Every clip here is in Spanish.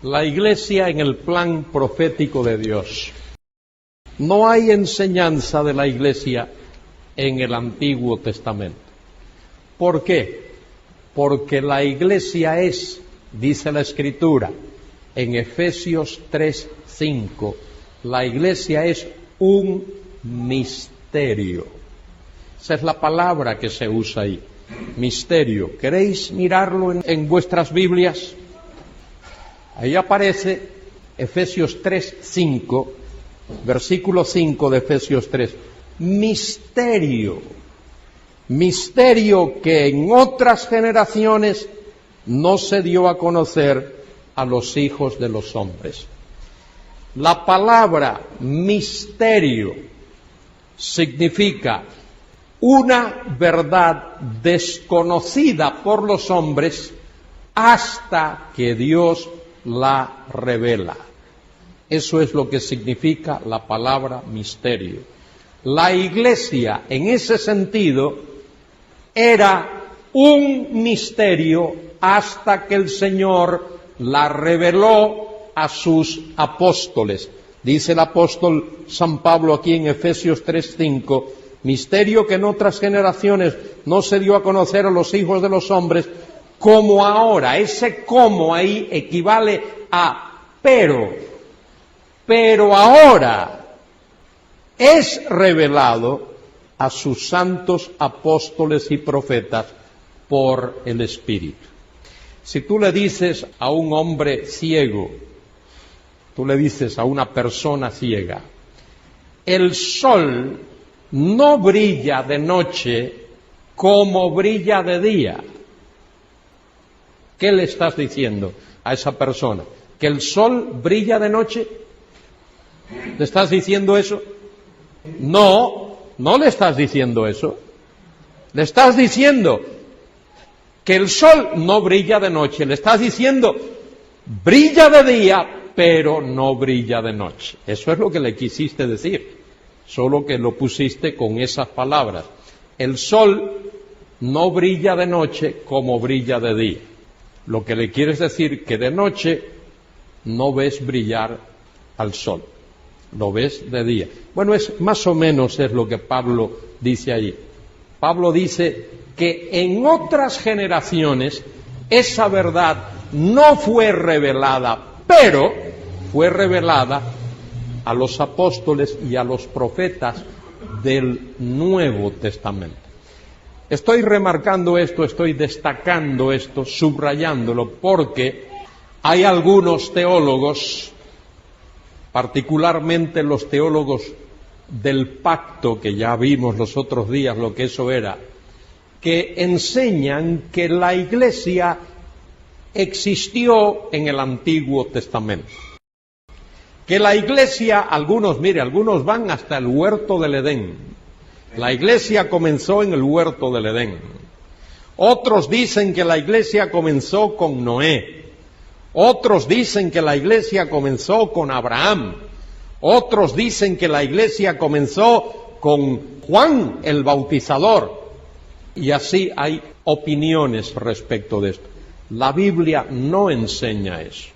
La Iglesia en el plan profético de Dios. No hay enseñanza de la Iglesia en el Antiguo Testamento. ¿Por qué? Porque la Iglesia es, dice la Escritura, en Efesios 3:5, la Iglesia es un misterio. Esa es la palabra que se usa ahí, misterio. ¿Queréis mirarlo en vuestras Biblias? Ahí aparece Efesios 3:5, versículo 5 de Efesios 3. Misterio. Misterio que en otras generaciones no se dio a conocer a los hijos de los hombres. La palabra misterio significa una verdad desconocida por los hombres hasta que Dios la revela. Eso es lo que significa la palabra misterio. La Iglesia, en ese sentido, era un misterio hasta que el Señor la reveló a sus apóstoles. Dice el apóstol San Pablo aquí en Efesios 3:5, misterio que en otras generaciones no se dio a conocer a los hijos de los hombres, como ahora. Ese como ahí equivale a pero ahora es revelado a sus santos apóstoles y profetas por el Espíritu. Si tú le dices a un hombre ciego, tú le dices a una persona ciega, el sol no brilla de noche como brilla de día, ¿qué le estás diciendo a esa persona? ¿Que el sol brilla de noche? ¿Le estás diciendo eso? No, no le estás diciendo eso. Le estás diciendo que el sol no brilla de noche. Le estás diciendo, brilla de día, pero no brilla de noche. Eso es lo que le quisiste decir, solo que lo pusiste con esas palabras. El sol no brilla de noche como brilla de día. Lo que le quieres decir que de noche no ves brillar al sol, lo ves de día. Bueno, es más o menos es lo que Pablo dice allí. Pablo dice que en otras generaciones esa verdad no fue revelada, pero fue revelada a los apóstoles y a los profetas del Nuevo Testamento. Estoy remarcando esto, estoy destacando esto, subrayándolo, porque hay algunos teólogos, particularmente los teólogos del pacto, que ya vimos los otros días lo que eso era, que enseñan que la Iglesia existió en el Antiguo Testamento. Que la Iglesia, algunos van hasta el huerto del Edén. La Iglesia comenzó en el huerto del Edén. Otros dicen que la Iglesia comenzó con Noé. Otros dicen que la Iglesia comenzó con Abraham. Otros dicen que la Iglesia comenzó con Juan el Bautizador. Y así hay opiniones respecto de esto. La Biblia no enseña eso.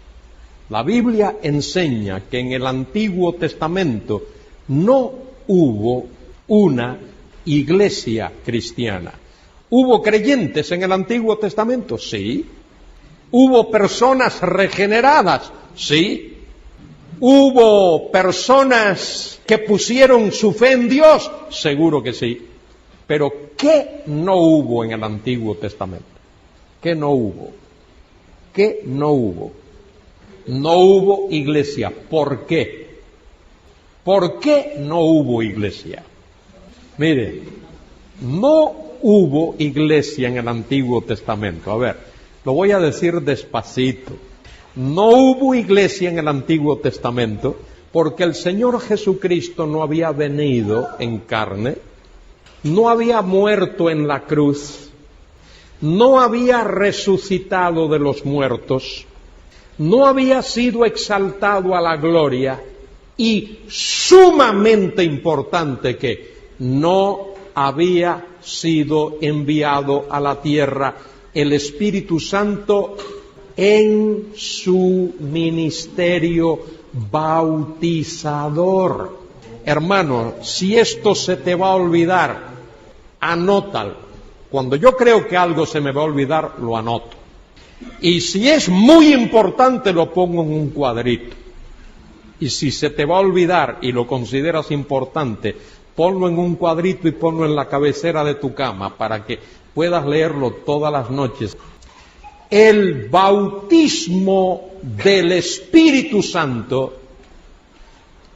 La Biblia enseña que en el Antiguo Testamento no hubo una iglesia cristiana. ¿Hubo creyentes en el Antiguo Testamento? Sí. ¿Hubo personas regeneradas? Sí. ¿Hubo personas que pusieron su fe en Dios? Seguro que sí. Pero ¿qué no hubo en el Antiguo Testamento? ¿Qué no hubo? ¿Qué no hubo? No hubo iglesia. ¿Por qué? ¿Por qué no hubo iglesia? Mire, no hubo iglesia en el Antiguo Testamento. A ver, lo voy a decir despacito. No hubo iglesia en el Antiguo Testamento porque el Señor Jesucristo no había venido en carne, no había muerto en la cruz, no había resucitado de los muertos, no había sido exaltado a la gloria y, sumamente importante, que no había sido enviado a la tierra el Espíritu Santo en su ministerio bautizador. Hermano, si esto se te va a olvidar, anótalo. Cuando yo creo que algo se me va a olvidar, lo anoto. Y si es muy importante, lo pongo en un cuadrito. Y si se te va a olvidar y lo consideras importante, ponlo en un cuadrito y ponlo en la cabecera de tu cama para que puedas leerlo todas las noches. El bautismo del Espíritu Santo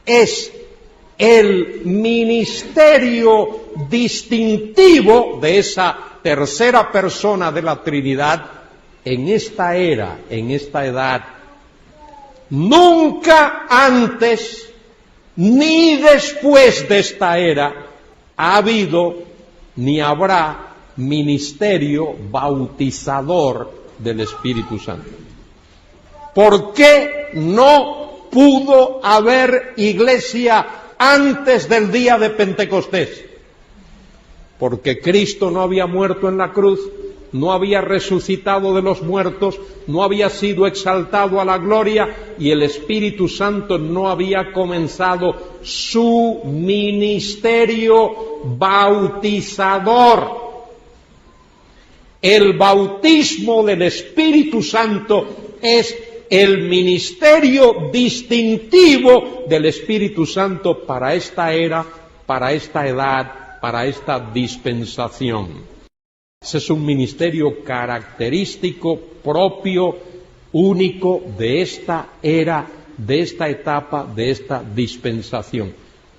es el ministerio distintivo de esa tercera persona de la Trinidad en esta era, en esta edad. Nunca antes ni después de esta era ha habido ni habrá ministerio bautizador del Espíritu Santo. ¿Por qué no pudo haber iglesia antes del día de Pentecostés? Porque Cristo no había muerto en la cruz, no había resucitado de los muertos, no había sido exaltado a la gloria y el Espíritu Santo no había comenzado su ministerio bautizador. El bautismo del Espíritu Santo es el ministerio distintivo del Espíritu Santo para esta era, para esta edad, para esta dispensación. Ese es un ministerio característico, propio, único de esta era, de esta etapa, de esta dispensación.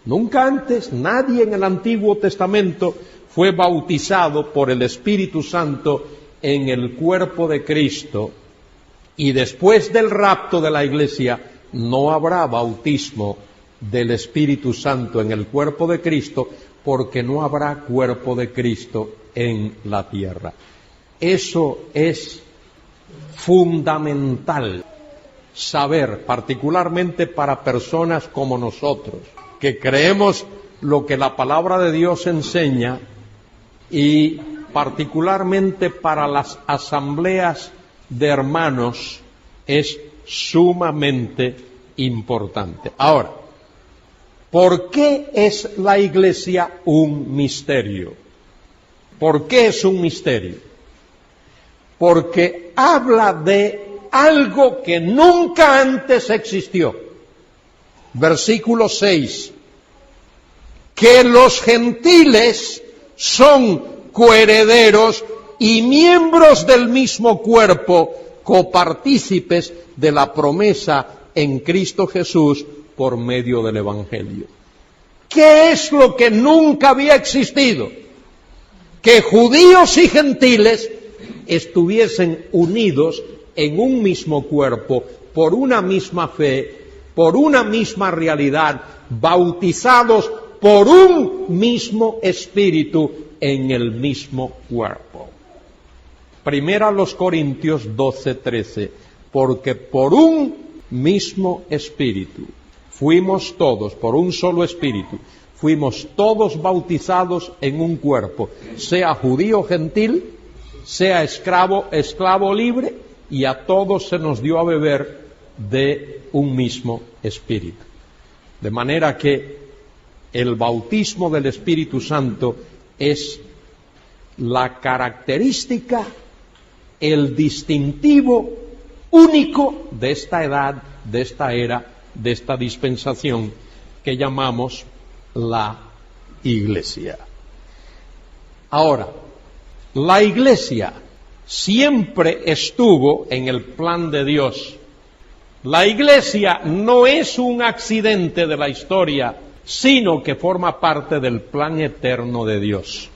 Nunca antes nadie en el Antiguo Testamento fue bautizado por el Espíritu Santo en el cuerpo de Cristo, y después del rapto de la iglesia no habrá bautismo del Espíritu Santo en el cuerpo de Cristo, porque no habrá cuerpo de Cristo en la tierra. Eso es fundamental saber, particularmente para personas como nosotros, que creemos lo que la palabra de Dios enseña, y particularmente para las asambleas de hermanos es sumamente importante. Ahora, ¿por qué es la iglesia un misterio? ¿Por qué es un misterio? Porque habla de algo que nunca antes existió. Versículo 6. Que los gentiles son coherederos y miembros del mismo cuerpo, copartícipes de la promesa en Cristo Jesús por medio del Evangelio. ¿Qué es lo que nunca había existido? Que judíos y gentiles estuviesen unidos en un mismo cuerpo, por una misma fe, por una misma realidad, bautizados por un mismo espíritu en el mismo cuerpo. Primera los Corintios 12:13, porque por un mismo espíritu fuimos todos, por un solo espíritu, fuimos todos bautizados en un cuerpo, sea judío o gentil, sea esclavo libre, y a todos se nos dio a beber de un mismo espíritu. De manera que el bautismo del Espíritu Santo es la característica, el distintivo único de esta edad, de esta era, de esta dispensación que llamamos la Iglesia. Ahora, la Iglesia siempre estuvo en el plan de Dios. La Iglesia no es un accidente de la historia, sino que forma parte del plan eterno de Dios.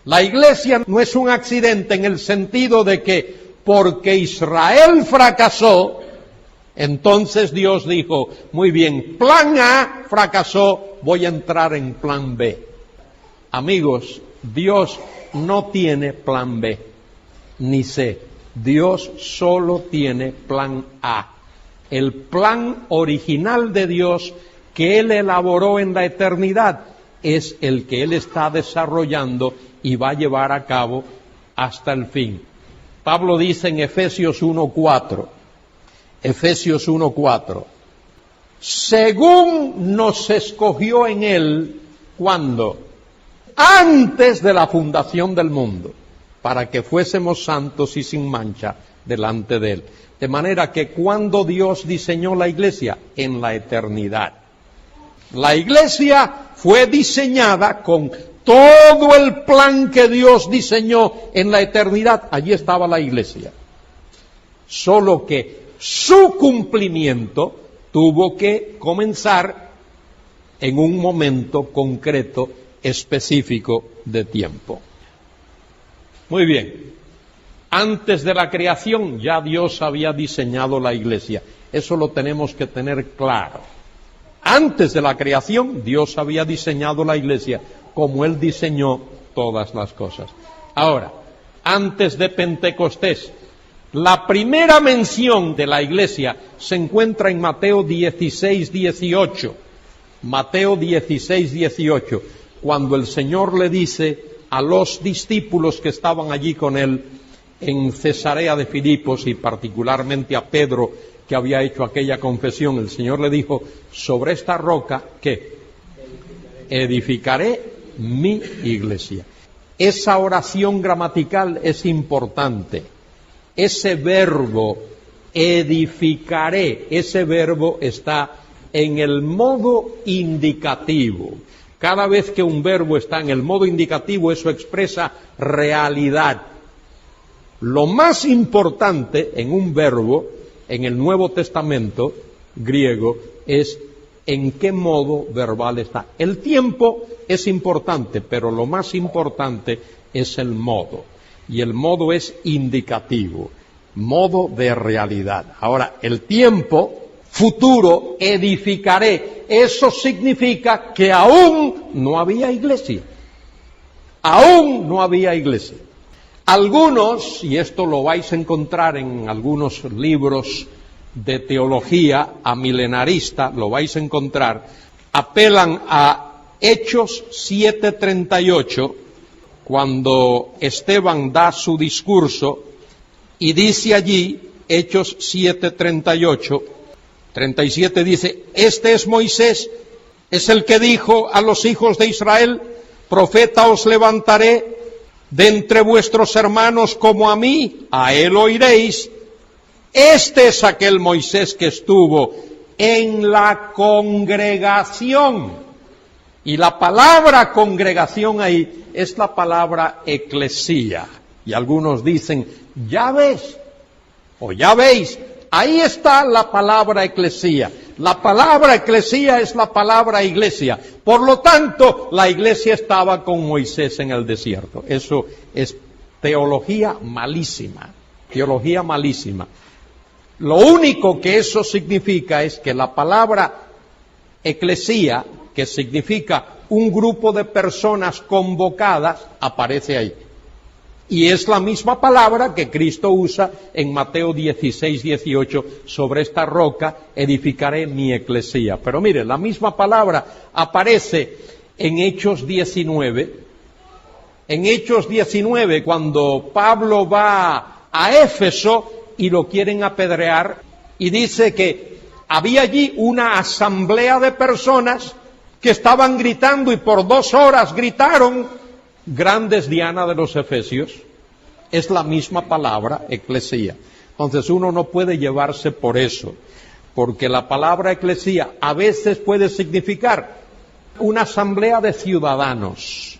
La Iglesia no es un accidente en el sentido de que porque Israel fracasó, entonces Dios dijo, muy bien, plan A fracasó, voy a entrar en plan B. Amigos, Dios no tiene plan B, ni C. Dios solo tiene plan A. El plan original de Dios que Él elaboró en la eternidad es el que Él está desarrollando y va a llevar a cabo hasta el fin. Pablo dice en Efesios 1:4, Efesios 1:4, según nos escogió en él, ¿cuándo? Antes de la fundación del mundo, para que fuésemos santos y sin mancha delante de él. De manera que cuando Dios diseñó la iglesia, en la eternidad. La iglesia fue diseñada con todo el plan que Dios diseñó en la eternidad. Allí estaba la iglesia. Solo que su cumplimiento tuvo que comenzar en un momento concreto, específico de tiempo. Muy bien. Antes de la creación ya Dios había diseñado la iglesia. Eso lo tenemos que tener claro. Antes de la creación Dios había diseñado la iglesia como Él diseñó todas las cosas. Ahora, antes de Pentecostés, la primera mención de la iglesia se encuentra en Mateo 16:18. Mateo 16:18, cuando el Señor le dice a los discípulos que estaban allí con Él en Cesarea de Filipos, y particularmente a Pedro, que había hecho aquella confesión, el Señor le dijo, sobre esta roca, ¿qué? Edificaré mi iglesia. Esa oración gramatical es importante. Ese verbo, edificaré, ese verbo está en el modo indicativo. Cada vez que un verbo está en el modo indicativo, eso expresa realidad. Lo más importante en un verbo, en el Nuevo Testamento griego, es en qué modo verbal está. El tiempo es importante, pero lo más importante es el modo. Y el modo es indicativo, modo de realidad. Ahora, el tiempo futuro, edificaré, eso significa que aún no había iglesia. Aún no había iglesia. Algunos, y esto lo vais a encontrar en algunos libros de teología amilenarista, lo vais a encontrar, apelan a Hechos 7:38, cuando Esteban da su discurso, y dice allí, Hechos 7:38, 37 dice, este es Moisés, es el que dijo a los hijos de Israel, profeta os levantaré de entre vuestros hermanos como a mí, a él oiréis. Este es aquel Moisés que estuvo en la congregación. Y la palabra congregación ahí es la palabra eclesía. Y algunos dicen, ya ves, o ya veis, ahí está la palabra eclesía. La palabra eclesía es la palabra iglesia. Por lo tanto, la iglesia estaba con Moisés en el desierto. Eso es teología malísima. Teología malísima. Lo único que eso significa es que la palabra eclesía, que significa un grupo de personas convocadas, aparece ahí. Y es la misma palabra que Cristo usa en Mateo 16:18, sobre esta roca edificaré mi eclesía. Pero mire, la misma palabra aparece en Hechos 19. En Hechos 19, cuando Pablo va a Éfeso y lo quieren apedrear, y dice que había allí una asamblea de personas que estaban gritando, y por 2 horas gritaron, grandes Diana de los Efesios. Es la misma palabra, eclesía. Entonces uno no puede llevarse por eso, porque la palabra eclesía a veces puede significar una asamblea de ciudadanos,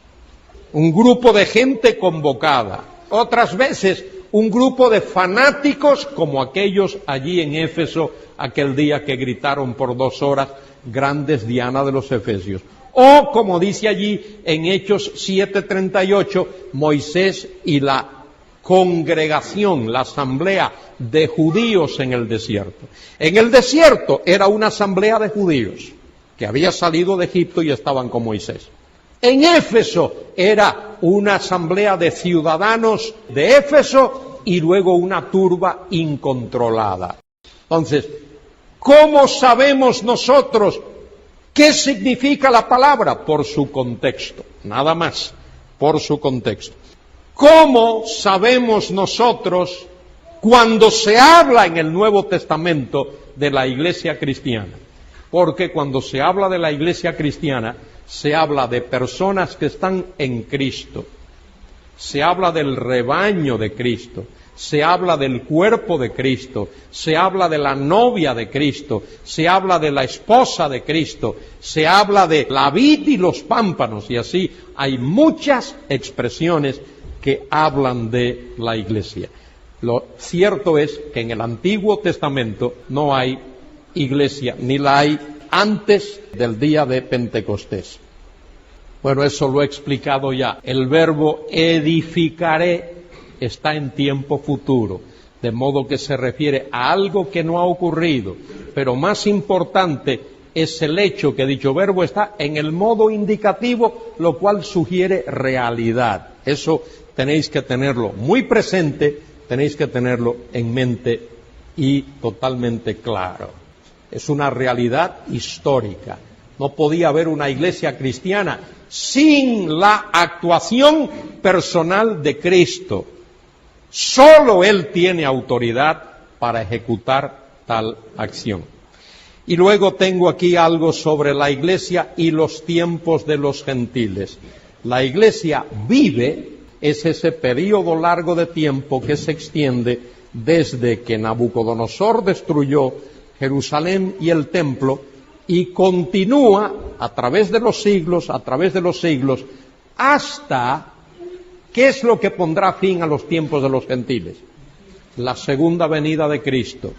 un grupo de gente convocada, otras veces un grupo de fanáticos como aquellos allí en Éfeso aquel día que gritaron por 2 horas, grandes Diana de los Efesios. O, como dice allí en Hechos 7:38, Moisés y la congregación, la asamblea de judíos en el desierto. En el desierto era una asamblea de judíos que había salido de Egipto y estaban con Moisés. En Éfeso era una asamblea de ciudadanos de Éfeso y luego una turba incontrolada. Entonces, ¿cómo sabemos nosotros qué significa la palabra? Por su contexto, nada más, por su contexto. ¿Cómo sabemos nosotros cuando se habla en el Nuevo Testamento de la iglesia cristiana? Porque cuando se habla de la iglesia cristiana, se habla de personas que están en Cristo. Se habla del rebaño de Cristo. Se habla del cuerpo de Cristo. Se habla de la novia de Cristo. Se habla de la esposa de Cristo. Se habla de la vid y los pámpanos. Y así hay muchas expresiones que hablan de la iglesia. Lo cierto es que en el Antiguo Testamento no hay iglesia, ni la hay antes del día de Pentecostés. Bueno, eso lo he explicado ya. El verbo edificaré está en tiempo futuro, de modo que se refiere a algo que no ha ocurrido, pero más importante es el hecho que dicho verbo está en el modo indicativo, lo cual sugiere realidad. Eso tenéis que tenerlo muy presente, tenéis que tenerlo en mente y totalmente claro. Es una realidad histórica. No podía haber una iglesia cristiana sin la actuación personal de Cristo. Solo Él tiene autoridad para ejecutar tal acción. Y luego tengo aquí algo sobre la iglesia y los tiempos de los gentiles. La iglesia vive, es ese periodo largo de tiempo que se extiende desde que Nabucodonosor destruyó Jerusalén y el templo y continúa a través de los siglos, hasta, ¿qué es lo que pondrá fin a los tiempos de los gentiles? La segunda venida de Cristo.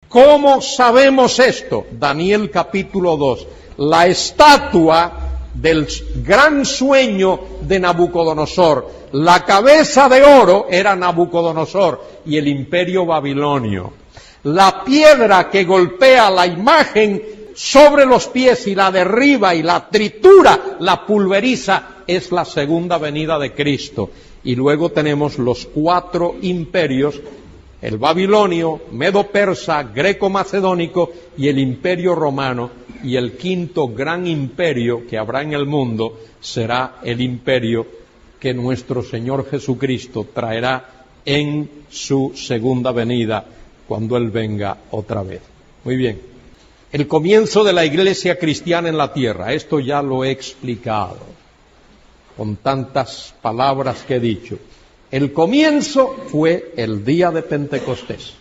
¿Cómo sabemos esto? Daniel capítulo 2. La estatua del gran sueño de Nabucodonosor. La cabeza de oro era Nabucodonosor y el imperio babilonio. La piedra que golpea la imagen sobre los pies y la derriba y la tritura, la pulveriza, es la segunda venida de Cristo. Y luego tenemos los 4 imperios, el babilonio, medo-persa, greco-macedónico y el imperio romano. Y el 5º gran imperio que habrá en el mundo será el imperio que nuestro Señor Jesucristo traerá en su segunda venida, cuando Él venga otra vez. Muy bien. El comienzo de la iglesia cristiana en la tierra, esto ya lo he explicado con tantas palabras que he dicho. El comienzo fue el día de Pentecostés.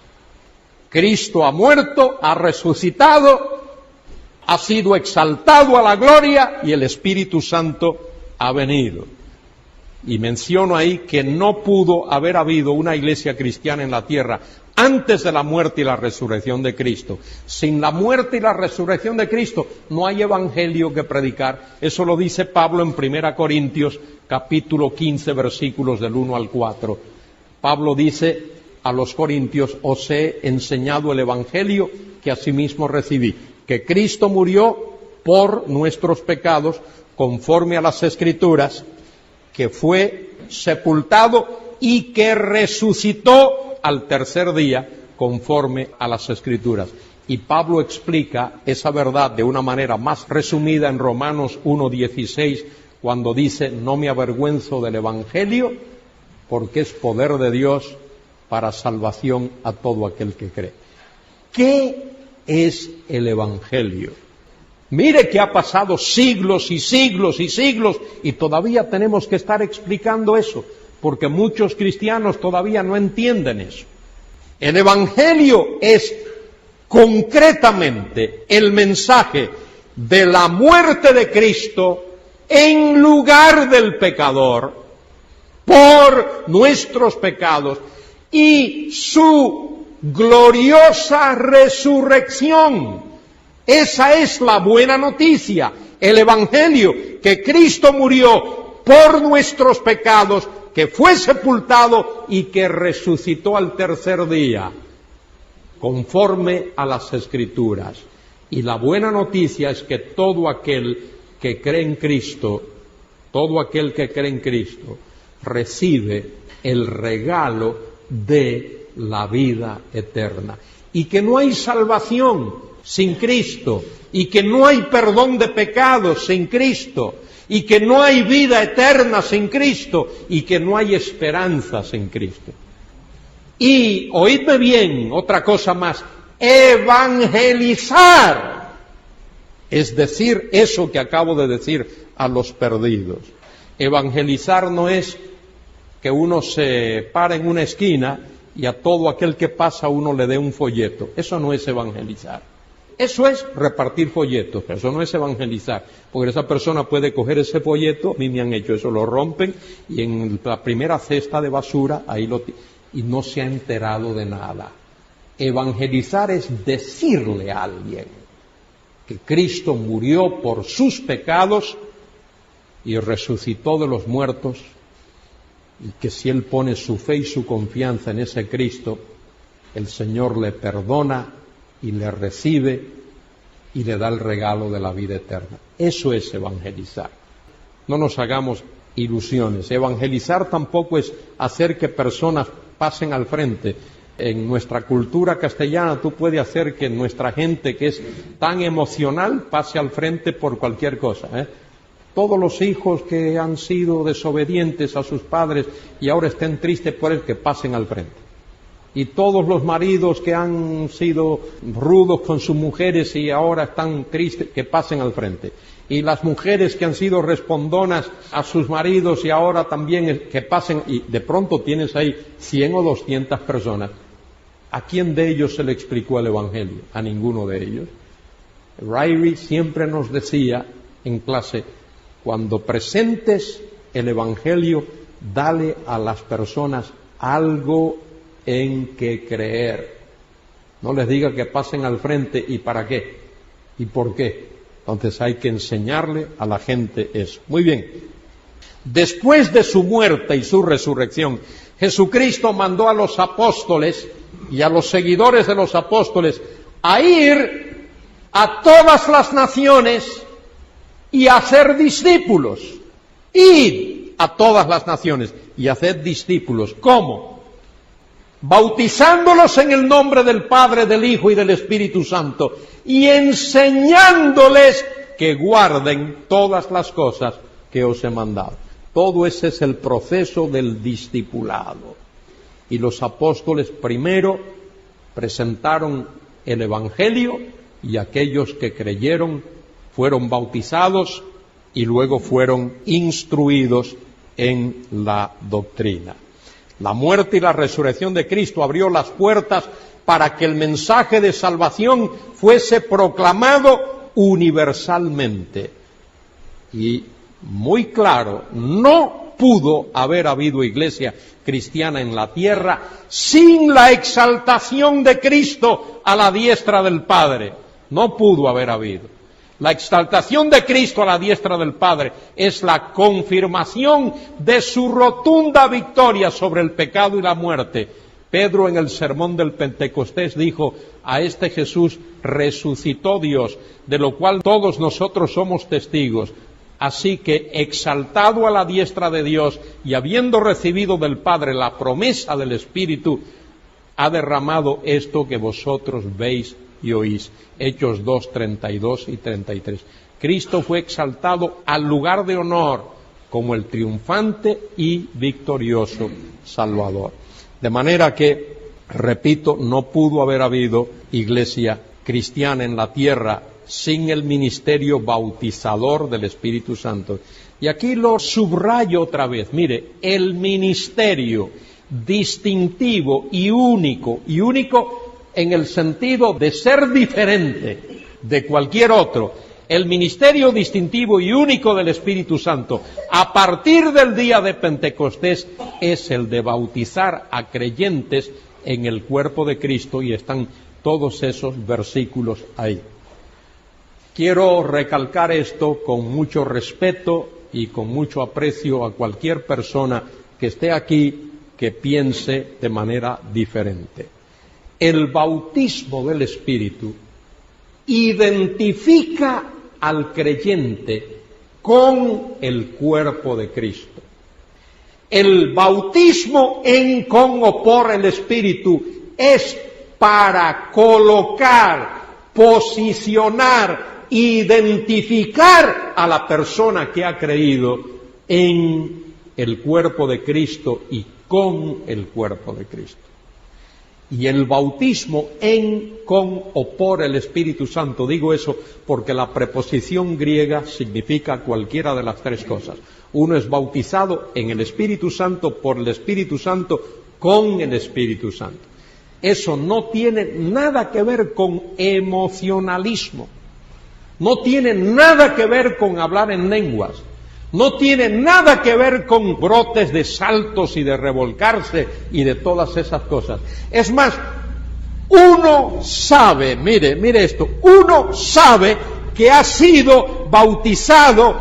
Cristo ha muerto, ha resucitado, ha sido exaltado a la gloria y el Espíritu Santo ha venido. Y menciono ahí que no pudo haber habido una iglesia cristiana en la tierra antes de la muerte y la resurrección de Cristo. Sin la muerte y la resurrección de Cristo no hay evangelio que predicar. Eso lo dice Pablo en 1 Corintios capítulo 15 versículos del 1 al 4. Pablo dice a los corintios: os he enseñado el evangelio que asimismo recibí, que Cristo murió por nuestros pecados conforme a las Escrituras, que fue sepultado y que resucitó al tercer día conforme a las Escrituras. Y Pablo explica esa verdad de una manera más resumida en Romanos 1:16, cuando dice: no me avergüenzo del Evangelio, porque es poder de Dios para salvación a todo aquel que cree. ¿Qué es el Evangelio? Mire que ha pasado siglos y siglos y siglos y todavía tenemos que estar explicando eso, porque muchos cristianos todavía no entienden eso. El Evangelio es concretamente el mensaje de la muerte de Cristo en lugar del pecador por nuestros pecados y su gloriosa resurrección. Esa es la buena noticia, el Evangelio, que Cristo murió por nuestros pecados, que fue sepultado y que resucitó al tercer día, conforme a las Escrituras. Y la buena noticia es que todo aquel que cree en Cristo, recibe el regalo de la vida eterna. Y que no hay salvación sin Cristo, y que no hay perdón de pecados sin Cristo, y que no hay vida eterna sin Cristo y que no hay esperanza sin Cristo. Y, oídme bien, otra cosa más, evangelizar, es decir, eso que acabo de decir, a los perdidos. Evangelizar no es que uno se para en una esquina y a todo aquel que pasa uno le dé un folleto. Eso no es evangelizar. Eso es repartir folletos, pero eso no es evangelizar, porque esa persona puede coger ese folleto, a mí me han hecho eso, lo rompen y en la primera cesta de basura ahí y no se ha enterado de nada. Evangelizar es decirle a alguien que Cristo murió por sus pecados y resucitó de los muertos, y que si él pone su fe y su confianza en ese Cristo, el Señor le perdona y le recibe y le da el regalo de la vida eterna. Eso es evangelizar. No nos hagamos ilusiones. Evangelizar tampoco es hacer que personas pasen al frente. En nuestra cultura castellana tú puedes hacer que nuestra gente que es tan emocional pase al frente por cualquier cosa, Todos los hijos que han sido desobedientes a sus padres y ahora estén tristes por él, que pasen al frente. Y todos los maridos que han sido rudos con sus mujeres y ahora están tristes, que pasen al frente. Y las mujeres que han sido respondonas a sus maridos y ahora también que pasen, y de pronto tienes ahí 100 o 200 personas. ¿A quién de ellos se le explicó el Evangelio? A ninguno de ellos. Ryrie siempre nos decía en clase, cuando presentes el Evangelio, dale a las personas algo en que creer. No les diga que pasen al frente y para qué y por qué. Entonces hay que enseñarle a la gente eso. Muy bien. Después de su muerte y su resurrección, Jesucristo mandó a los apóstoles y a los seguidores de los apóstoles a ir a todas las naciones y hacer discípulos. Id a todas las naciones y hacer discípulos. ¿Cómo? Bautizándolos en el nombre del Padre, del Hijo y del Espíritu Santo y enseñándoles que guarden todas las cosas que os he mandado. Todo ese es el proceso del discipulado. Y los apóstoles primero presentaron el Evangelio y aquellos que creyeron fueron bautizados y luego fueron instruidos en la doctrina. La muerte y la resurrección de Cristo abrió las puertas para que el mensaje de salvación fuese proclamado universalmente. Y muy claro, no pudo haber habido iglesia cristiana en la tierra sin la exaltación de Cristo a la diestra del Padre. No pudo haber habido. La exaltación de Cristo a la diestra del Padre es la confirmación de su rotunda victoria sobre el pecado y la muerte. Pedro en el sermón del Pentecostés dijo, a este Jesús resucitó Dios, de lo cual todos nosotros somos testigos. Así que, exaltado a la diestra de Dios y habiendo recibido del Padre la promesa del Espíritu, ha derramado esto que vosotros veis y oís. Hechos 2, 32 y 33. Cristo fue exaltado al lugar de honor como el triunfante y victorioso Salvador. De manera que, repito, no pudo haber habido iglesia cristiana en la tierra sin el ministerio bautizador del Espíritu Santo. Y aquí lo subrayo otra vez. Mire, el ministerio distintivo y único en el sentido de ser diferente de cualquier otro, el ministerio distintivo y único del Espíritu Santo, a partir del día de Pentecostés, es el de bautizar a creyentes en el cuerpo de Cristo, y están todos esos versículos ahí. Quiero recalcar esto con mucho respeto y con mucho aprecio a cualquier persona que esté aquí que piense de manera diferente. El bautismo del Espíritu identifica al creyente con el cuerpo de Cristo. El bautismo en, con o por el Espíritu es para colocar, posicionar, identificar a la persona que ha creído en el cuerpo de Cristo y con el cuerpo de Cristo. Y el bautismo en, con o por el Espíritu Santo, digo eso porque la preposición griega significa cualquiera de las tres cosas. Uno es bautizado en el Espíritu Santo, por el Espíritu Santo, con el Espíritu Santo. Eso no tiene nada que ver con emocionalismo, no tiene nada que ver con hablar en lenguas, no tiene nada que ver con brotes de saltos y de revolcarse y de todas esas cosas. Es más, uno sabe, mire esto, uno sabe que ha sido bautizado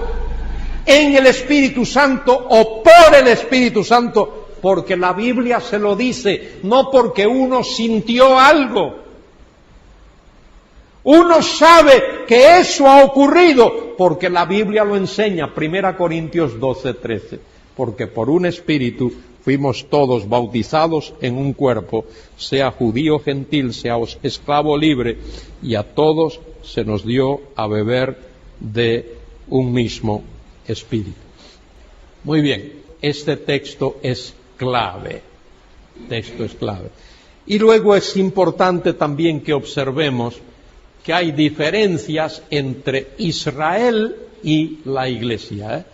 en el Espíritu Santo o por el Espíritu Santo, porque la Biblia se lo dice, no porque uno sintió algo. Uno sabe que eso ha ocurrido porque la Biblia lo enseña, 1 Corintios 12:13, porque por un espíritu fuimos todos bautizados en un cuerpo, sea judío o gentil, sea esclavo o libre, y a todos se nos dio a beber de un mismo espíritu. Muy bien, este texto es clave, Y luego es importante también que observemos que hay diferencias entre Israel y la Iglesia.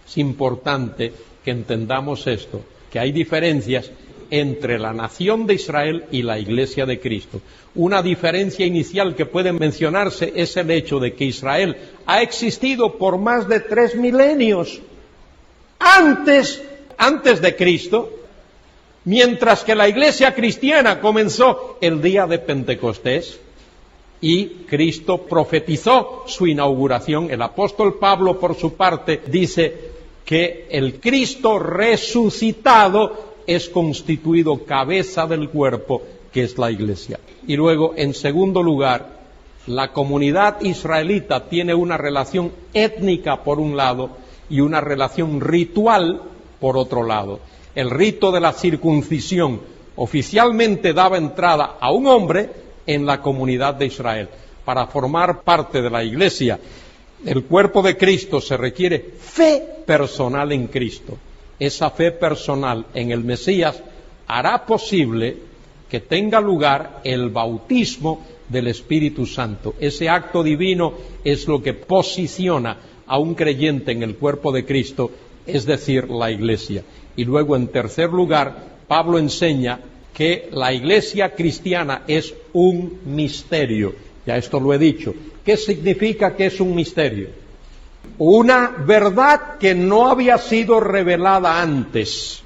Es importante que entendamos esto, que hay diferencias entre la nación de Israel y la Iglesia de Cristo. Una diferencia inicial que puede mencionarse es el hecho de que Israel ha existido por más de 3 milenios antes de Cristo, mientras que la Iglesia cristiana comenzó el día de Pentecostés. Y Cristo profetizó su inauguración. El apóstol Pablo, por su parte, dice que el Cristo resucitado es constituido cabeza del cuerpo, que es la Iglesia. Y luego, en segundo lugar, la comunidad israelita tiene una relación étnica por un lado y una relación ritual por otro lado. El rito de la circuncisión oficialmente daba entrada a un hombre en la comunidad de Israel. Para formar parte de la Iglesia, el cuerpo de Cristo, se requiere fe personal en Cristo. Esa fe personal en el Mesías hará posible que tenga lugar el bautismo del Espíritu Santo. Ese acto divino es lo que posiciona a un creyente en el cuerpo de Cristo, es decir, la Iglesia. Y luego, en tercer lugar, Pablo enseña que la Iglesia cristiana es un misterio. Ya esto lo he dicho. ¿Qué significa que es un misterio? Una verdad que no había sido revelada antes.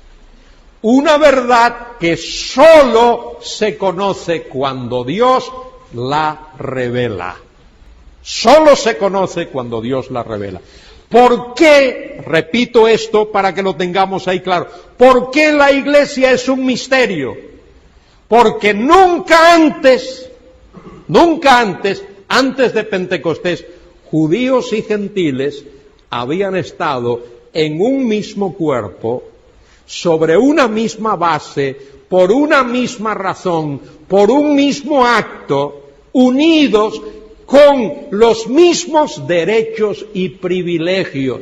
Una verdad que sólo se conoce cuando Dios la revela. Sólo se conoce cuando Dios la revela. ¿Por qué? Repito esto para que lo tengamos ahí claro. ¿Por qué la Iglesia es un misterio? Porque nunca antes de Pentecostés, judíos y gentiles habían estado en un mismo cuerpo, sobre una misma base, por una misma razón, por un mismo acto, unidos con los mismos derechos y privilegios.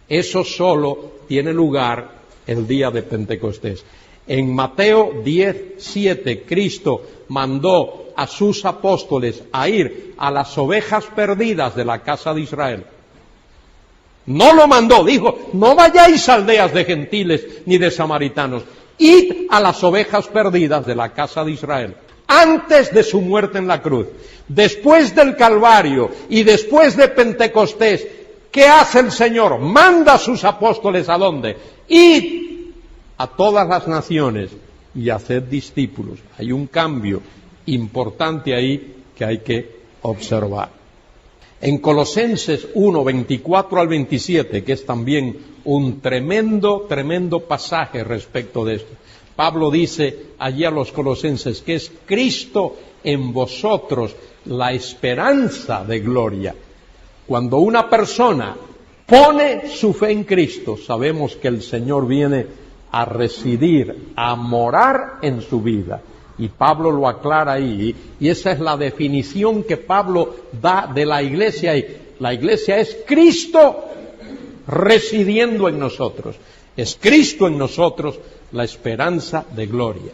Eso solo tiene lugar el día de Pentecostés. En Mateo 10:7, Cristo mandó a sus apóstoles a ir a las ovejas perdidas de la casa de Israel. No lo mandó, dijo, no vayáis a aldeas de gentiles ni de samaritanos, id a las ovejas perdidas de la casa de Israel. Antes de su muerte en la cruz, después del Calvario y después de Pentecostés, ¿qué hace el Señor? Manda a sus apóstoles ¿a dónde? Id a todas las naciones y haced discípulos. Hay un cambio importante ahí que hay que observar. En Colosenses 1, 24 al 27, que es también un tremendo pasaje respecto de esto, Pablo dice allí a los colosenses que es Cristo en vosotros la esperanza de gloria. Cuando una persona pone su fe en Cristo, sabemos que el Señor viene a residir, a morar en su vida. Y Pablo lo aclara ahí, y esa es la definición que Pablo da de la iglesia. Y la iglesia es Cristo residiendo en nosotros. Es Cristo en nosotros la esperanza de gloria.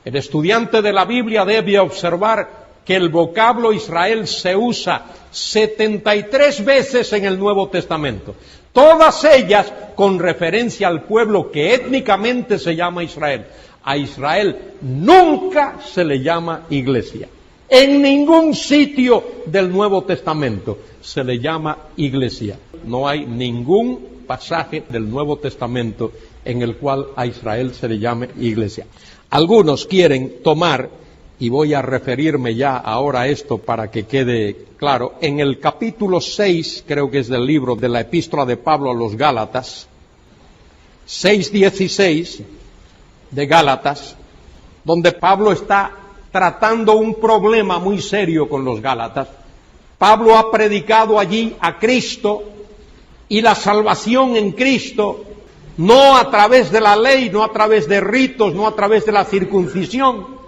El estudiante de la Biblia debe observar que el vocablo Israel se usa 73 veces en el Nuevo Testamento. Todas ellas con referencia al pueblo que étnicamente se llama Israel. A Israel nunca se le llama iglesia. En ningún sitio del Nuevo Testamento se le llama iglesia. No hay ningún pasaje del Nuevo Testamento en el cual a Israel se le llame iglesia. Algunos quieren tomar, y voy a referirme ya ahora a esto para que quede claro, en el capítulo 6, creo que es del libro de la epístola de Pablo a los Gálatas, 6:16 de Gálatas, donde Pablo está tratando un problema muy serio con los Gálatas. Pablo ha predicado allí a Cristo y la salvación en Cristo, no a través de la ley, no a través de ritos, no a través de la circuncisión.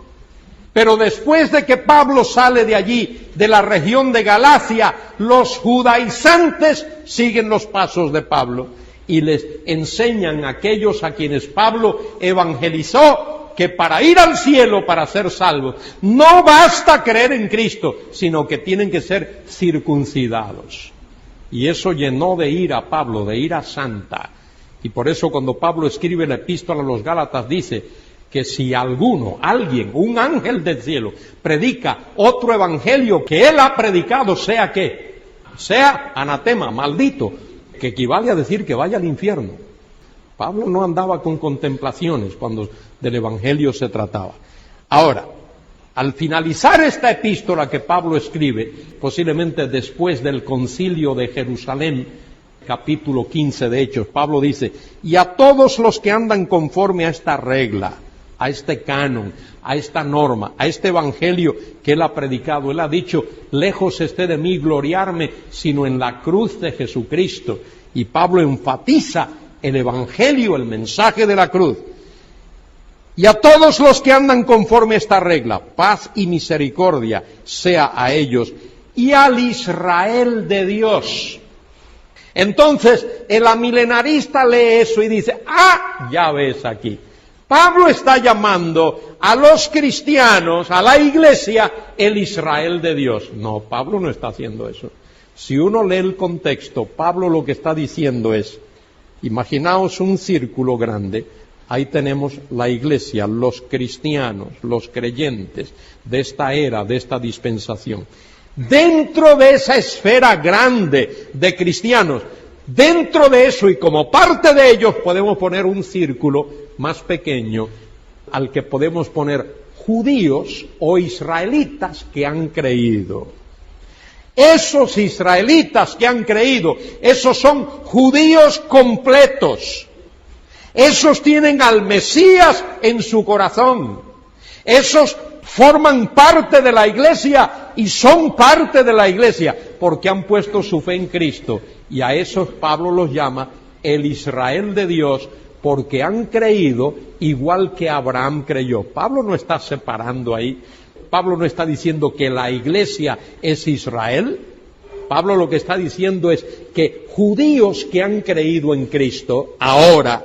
Pero después de que Pablo sale de allí, de la región de Galacia, los judaizantes siguen los pasos de Pablo y les enseñan a aquellos a quienes Pablo evangelizó que para ir al cielo, para ser salvos, no basta creer en Cristo, sino que tienen que ser circuncidados. Y eso llenó de ira a Pablo, de ira santa. Y por eso cuando Pablo escribe la epístola a los Gálatas dice que si alguien, un ángel del cielo, predica otro evangelio que él ha predicado, sea ¿qué? Sea anatema, maldito, que equivale a decir que vaya al infierno. Pablo no andaba con contemplaciones cuando del evangelio se trataba. Ahora, al finalizar esta epístola que Pablo escribe, posiblemente después del concilio de Jerusalén, capítulo 15 de Hechos, Pablo dice, y a todos los que andan conforme a esta regla, a este canon, a esta norma, a este evangelio que él ha predicado, él ha dicho, lejos esté de mí gloriarme, sino en la cruz de Jesucristo. Y Pablo enfatiza el evangelio, el mensaje de la cruz. Y a todos los que andan conforme a esta regla, paz y misericordia sea a ellos y al Israel de Dios. Entonces, el amilenarista lee eso y dice, ya ves aquí, Pablo está llamando a los cristianos, a la iglesia, el Israel de Dios. No, Pablo no está haciendo eso. Si uno lee el contexto, Pablo lo que está diciendo es, imaginaos un círculo grande, ahí tenemos la iglesia, los cristianos, los creyentes de esta era, de esta dispensación. Dentro de esa esfera grande de cristianos, dentro de eso y como parte de ellos podemos poner un círculo más pequeño al que podemos poner judíos o israelitas que han creído. Esos israelitas que han creído, esos son judíos completos. Esos tienen al Mesías en su corazón. Esos forman parte de la iglesia y son parte de la iglesia porque han puesto su fe en Cristo. Y a esos Pablo los llama el Israel de Dios porque han creído igual que Abraham creyó. Pablo no está separando ahí. Pablo no está diciendo que la iglesia es Israel. Pablo lo que está diciendo es que judíos que han creído en Cristo ahora,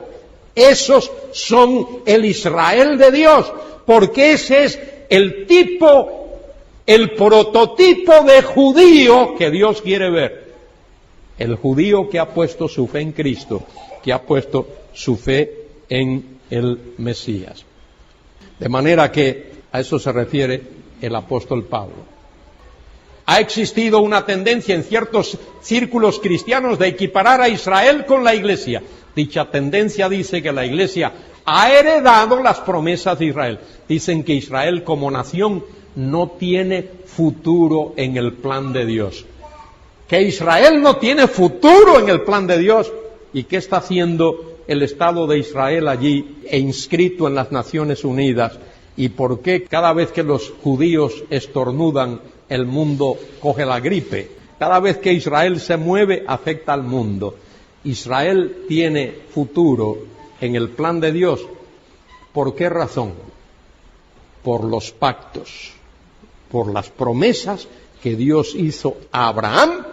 esos son el Israel de Dios, porque ese es el tipo, el prototipo de judío que Dios quiere ver. El judío que ha puesto su fe en Cristo, que ha puesto su fe en el Mesías. De manera que a eso se refiere el apóstol Pablo. Ha existido una tendencia en ciertos círculos cristianos de equiparar a Israel con la iglesia. Dicha tendencia dice que la iglesia ha heredado las promesas de Israel. Dicen que Israel como nación no tiene futuro en el plan de Dios. Que Israel no tiene futuro en el plan de Dios. ¿Y qué está haciendo el Estado de Israel allí e inscrito en las Naciones Unidas? ¿Y por qué cada vez que los judíos estornudan, el mundo coge la gripe? Cada vez que Israel se mueve, afecta al mundo. Israel tiene futuro en el plan de Dios. ¿Por qué razón? por los pactos, por las promesas que Dios hizo a Abraham,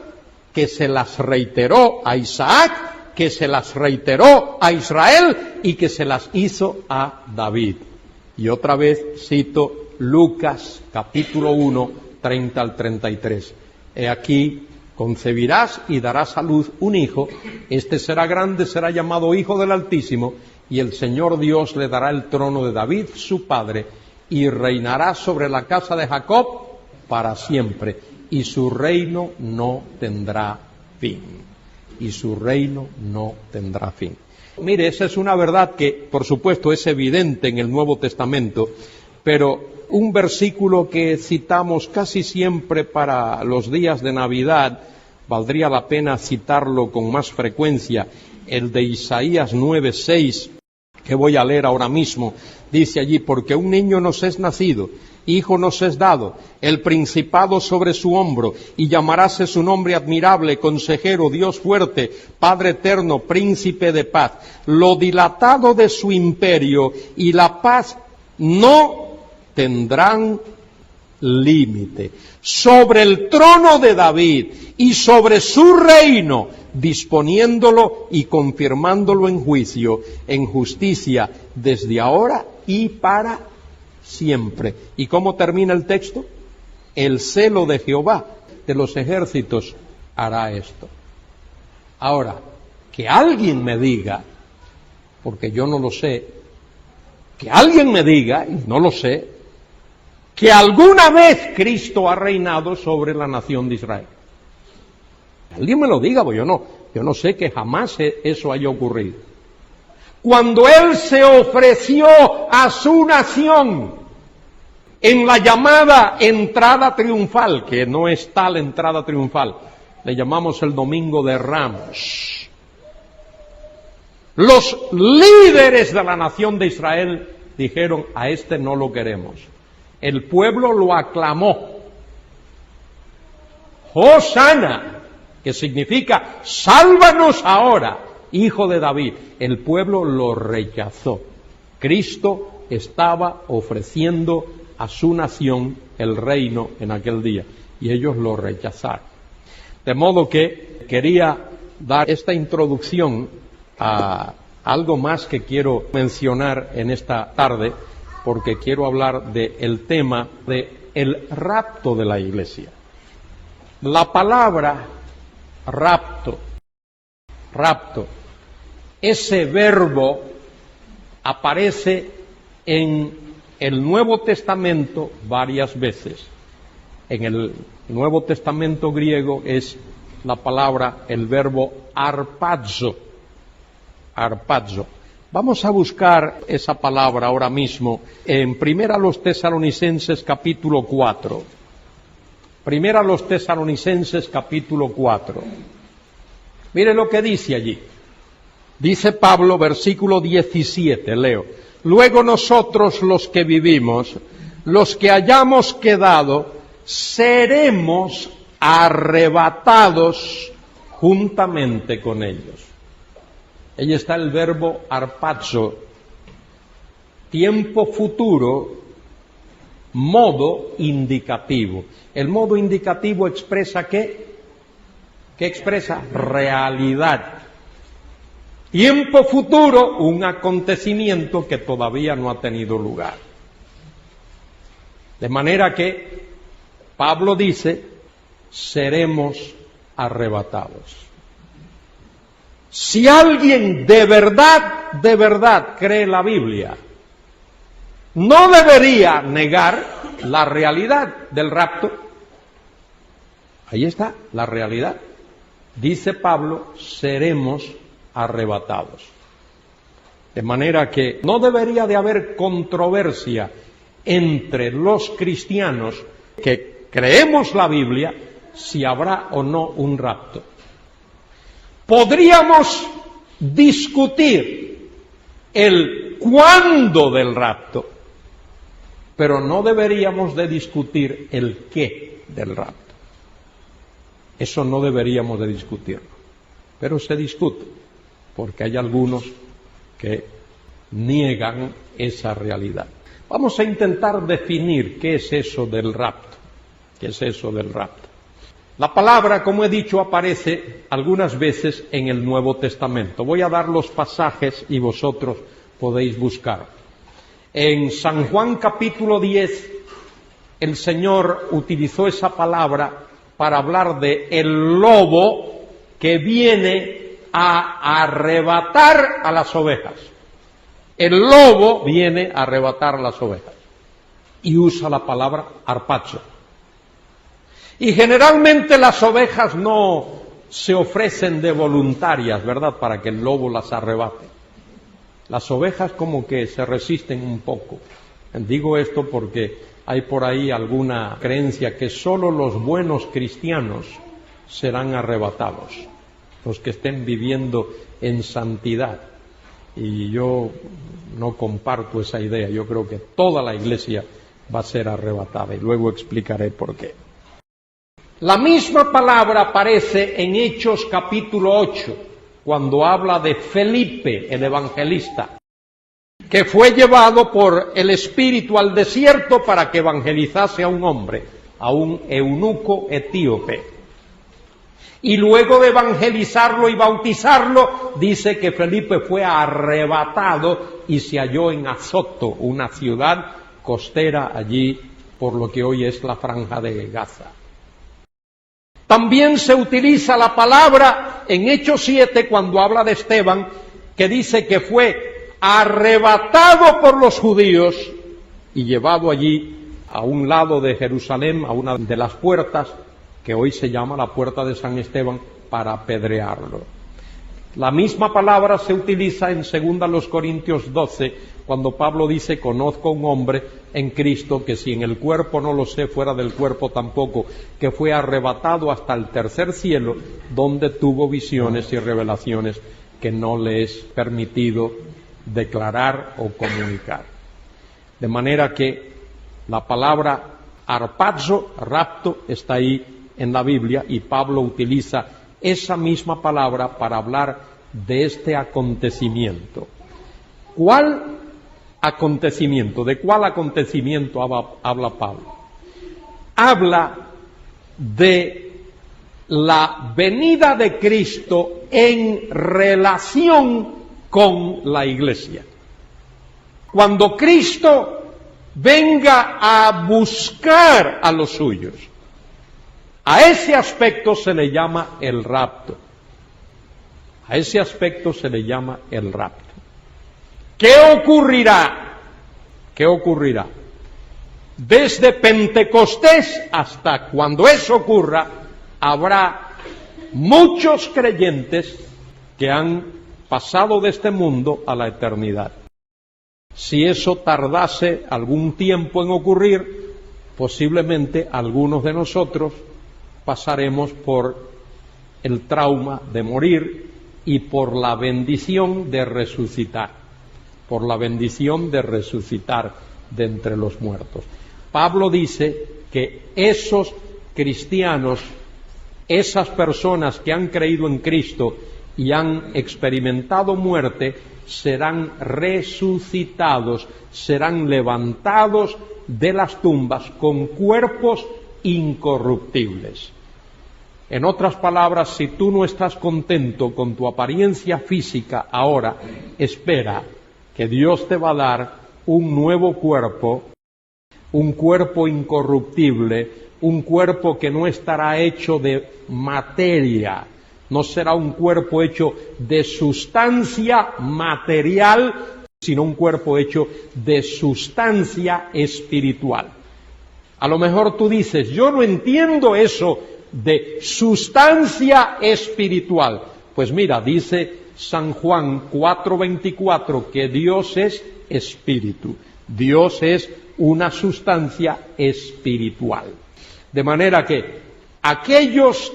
que se las reiteró a Isaac, que se las reiteró a Israel y que se las hizo a David. Y otra vez cito Lucas capítulo 1, 30 al 33. He aquí, concebirás y darás a luz un hijo, este será grande, será llamado Hijo del Altísimo, y el Señor Dios le dará el trono de David, su padre, y reinará sobre la casa de Jacob para siempre, y su reino no tendrá fin. Y su reino no tendrá fin. Mire, esa es una verdad que, por supuesto, es evidente en el Nuevo Testamento, pero un versículo que citamos casi siempre para los días de Navidad, valdría la pena citarlo con más frecuencia, el de Isaías 9:6, que voy a leer ahora mismo. Dice allí: porque un niño nos es nacido, hijo nos es dado, el principado sobre su hombro, y llamaráse su nombre admirable, consejero, Dios fuerte, Padre eterno, príncipe de paz. Lo dilatado de su imperio y la paz no tendrán límite. Sobre el trono de David y sobre su reino, disponiéndolo y confirmándolo en juicio, en justicia, desde ahora y para siempre. ¿Y cómo termina el texto? El celo de Jehová de los ejércitos hará esto. Ahora, que alguien me diga, porque yo no lo sé, que alguien me diga, y no lo sé, que alguna vez Cristo ha reinado sobre la nación de Israel. Alguien me lo diga, pues yo no sé que jamás eso haya ocurrido. Cuando Él se ofreció a su nación en la llamada entrada triunfal, que no es tal entrada triunfal, le llamamos el Domingo de Ramos. Los líderes de la nación de Israel dijeron: a este no lo queremos. El pueblo lo aclamó. Hosana, que significa sálvanos ahora, Hijo de David. El pueblo lo rechazó. Cristo estaba ofreciendo a su nación el reino en aquel día, y ellos lo rechazaron. De modo que quería dar esta introducción a algo más que quiero mencionar en esta tarde, porque quiero hablar del tema del rapto de la iglesia. La palabra rapto, ese verbo aparece en el Nuevo Testamento varias veces. En el Nuevo Testamento griego es la palabra, el verbo arpazo. Vamos a buscar esa palabra ahora mismo en Primera los Tesalonicenses capítulo 4. Primera los Tesalonicenses capítulo 4. Mire lo que dice allí. Dice Pablo, versículo 17, leo: luego nosotros los que vivimos, los que hayamos quedado, seremos arrebatados juntamente con ellos. Ahí está el verbo arpazo, tiempo futuro, modo indicativo. El modo indicativo expresa ¿qué? ¿Qué expresa? Realidad. Tiempo futuro, un acontecimiento que todavía no ha tenido lugar. De manera que Pablo dice: seremos arrebatados. Si alguien de verdad cree la Biblia, no debería negar la realidad del rapto. Ahí está la realidad. Dice Pablo: seremos arrebatados. De manera que no debería de haber controversia entre los cristianos que creemos la Biblia si habrá o no un rapto. Podríamos discutir el cuándo del rapto, pero no deberíamos de discutir el qué del rapto. Eso no deberíamos de discutirlo, pero se discute, porque hay algunos que niegan esa realidad. Vamos a intentar definir qué es eso del rapto. ¿Qué es eso del rapto? La palabra, como he dicho, aparece algunas veces en el Nuevo Testamento. Voy a dar los pasajes y vosotros podéis buscar. En San Juan capítulo 10, el Señor utilizó esa palabra para hablar de el lobo que viene a arrebatar a las ovejas. El lobo viene a arrebatar las ovejas. Y usa la palabra arpazo. Y generalmente las ovejas no se ofrecen de voluntarias, ¿verdad?, para que el lobo las arrebate. Las ovejas como que se resisten un poco. Digo esto porque hay por ahí alguna creencia que solo los buenos cristianos serán arrebatados, los que estén viviendo en santidad. Y yo no comparto esa idea. Yo creo que toda la iglesia va a ser arrebatada y luego explicaré por qué. La misma palabra aparece en Hechos capítulo 8, cuando habla de Felipe, el evangelista, que fue llevado por el Espíritu al desierto para que evangelizase a un hombre, a un eunuco etíope. Y luego de evangelizarlo y bautizarlo, dice que Felipe fue arrebatado y se halló en Azoto, una ciudad costera allí, por lo que hoy es la Franja de Gaza. También se utiliza la palabra en Hechos 7 cuando habla de Esteban, que dice que fue arrebatado por los judíos y llevado allí a un lado de Jerusalén, a una de las puertas, que hoy se llama la puerta de San Esteban, para apedrearlo. La misma palabra se utiliza en 2 Corintios 12, cuando Pablo dice: conozco un hombre en Cristo que si en el cuerpo no lo sé, fuera del cuerpo tampoco, que fue arrebatado hasta el tercer cielo, donde tuvo visiones y revelaciones que no le es permitido declarar o comunicar. De manera que la palabra arpazo, rapto, está ahí en la Biblia, y Pablo utiliza esa misma palabra para hablar de este acontecimiento. ¿Cuál acontecimiento? ¿De cuál acontecimiento habla Pablo? Habla de la venida de Cristo en relación con la iglesia. Cuando Cristo venga a buscar a los suyos, a ese aspecto se le llama el rapto. A ese aspecto se le llama el rapto. ¿Qué ocurrirá? ¿Qué ocurrirá? Desde Pentecostés hasta cuando eso ocurra, habrá muchos creyentes que han pasado de este mundo a la eternidad. Si eso tardase algún tiempo en ocurrir, posiblemente algunos de nosotros pasaremos por el trauma de morir y por la bendición de resucitar, por la bendición de resucitar de entre los muertos. Pablo dice que esos cristianos, esas personas que han creído en Cristo y han experimentado muerte, serán resucitados, serán levantados de las tumbas con cuerpos incorruptibles. En otras palabras, si tú no estás contento con tu apariencia física ahora, espera que Dios te va a dar un nuevo cuerpo, un cuerpo incorruptible, un cuerpo que no estará hecho de materia, no será un cuerpo hecho de sustancia material, sino un cuerpo hecho de sustancia espiritual. A lo mejor tú dices: yo no entiendo eso de sustancia espiritual. Pues mira, dice San Juan 4:24 que Dios es espíritu. Dios es una sustancia espiritual. De manera que aquellos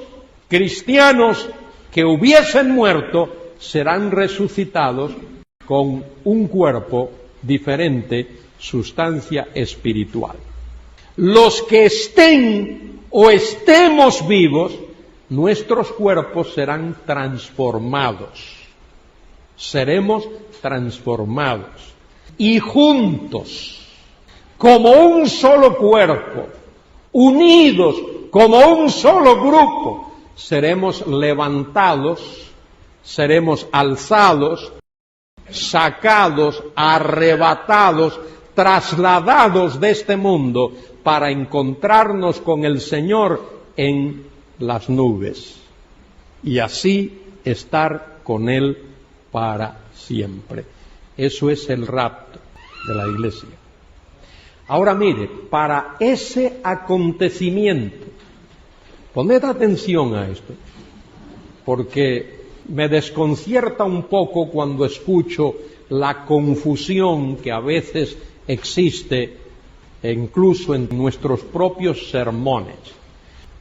cristianos que hubiesen muerto serán resucitados con un cuerpo diferente, sustancia espiritual. Los que estén o estemos vivos, nuestros cuerpos serán transformados. Seremos transformados. Y juntos como un solo cuerpo, unidos como un solo grupo, seremos levantados, seremos alzados, sacados, arrebatados, trasladados de este mundo para encontrarnos con el Señor en las nubes y así estar con Él para siempre. Eso es el rapto de la iglesia. Ahora mire, para ese acontecimiento, poned atención a esto, porque me desconcierta un poco cuando escucho la confusión que a veces existe incluso en nuestros propios sermones.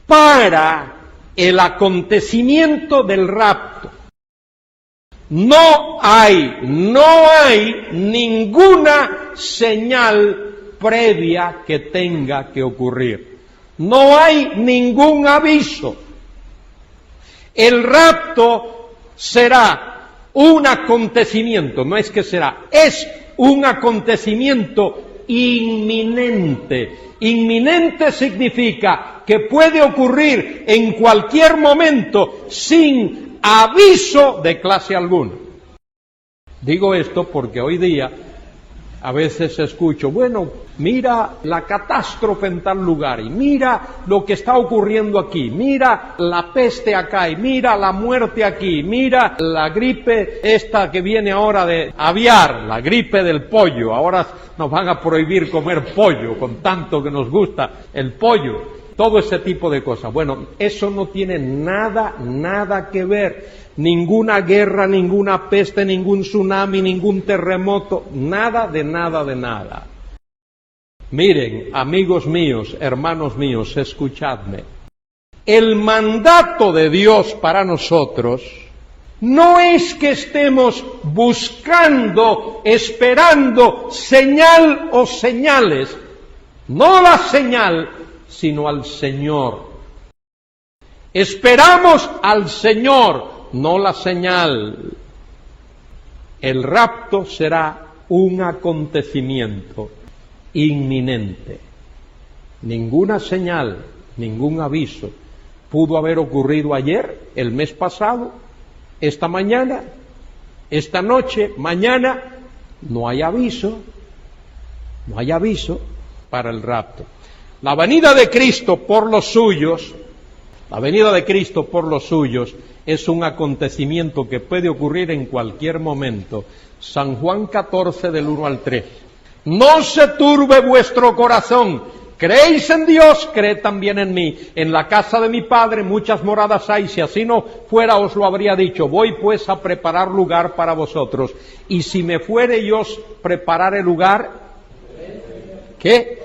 Para el acontecimiento del rapto, no hay ninguna señal previa que tenga que ocurrir. No hay ningún aviso. El rapto será un acontecimiento, no es que será, es un acontecimiento inminente. Inminente significa que puede ocurrir en cualquier momento sin aviso de clase alguna. Digo esto porque hoy día a veces escucho, bueno, mira la catástrofe en tal lugar, y mira lo que está ocurriendo aquí, mira la peste acá, y mira la muerte aquí, mira la gripe esta que viene ahora de aviar, la gripe del pollo, ahora nos van a prohibir comer pollo, con tanto que nos gusta el pollo, todo ese tipo de cosas. Bueno, eso no tiene nada que ver. Ninguna guerra, ninguna peste, ningún tsunami, ningún terremoto, nada de nada. Miren, amigos míos, hermanos míos, escuchadme. El mandato de Dios para nosotros no es que estemos buscando, esperando señal o señales, no la señal, sino al Señor. Esperamos al Señor, no la señal. El rapto será un acontecimiento inminente. Ninguna señal, ningún aviso pudo haber ocurrido ayer, el mes pasado, esta mañana, esta noche, mañana. No hay aviso para el rapto. La venida de Cristo por los suyos, es un acontecimiento que puede ocurrir en cualquier momento. San Juan 14, del 1 al 3. No se turbe vuestro corazón. Creéis en Dios, creed también en mí. En la casa de mi Padre muchas moradas hay. Si así no fuera, os lo habría dicho. Voy pues a preparar lugar para vosotros. Y si me fuere yo preparar el lugar, ¿qué?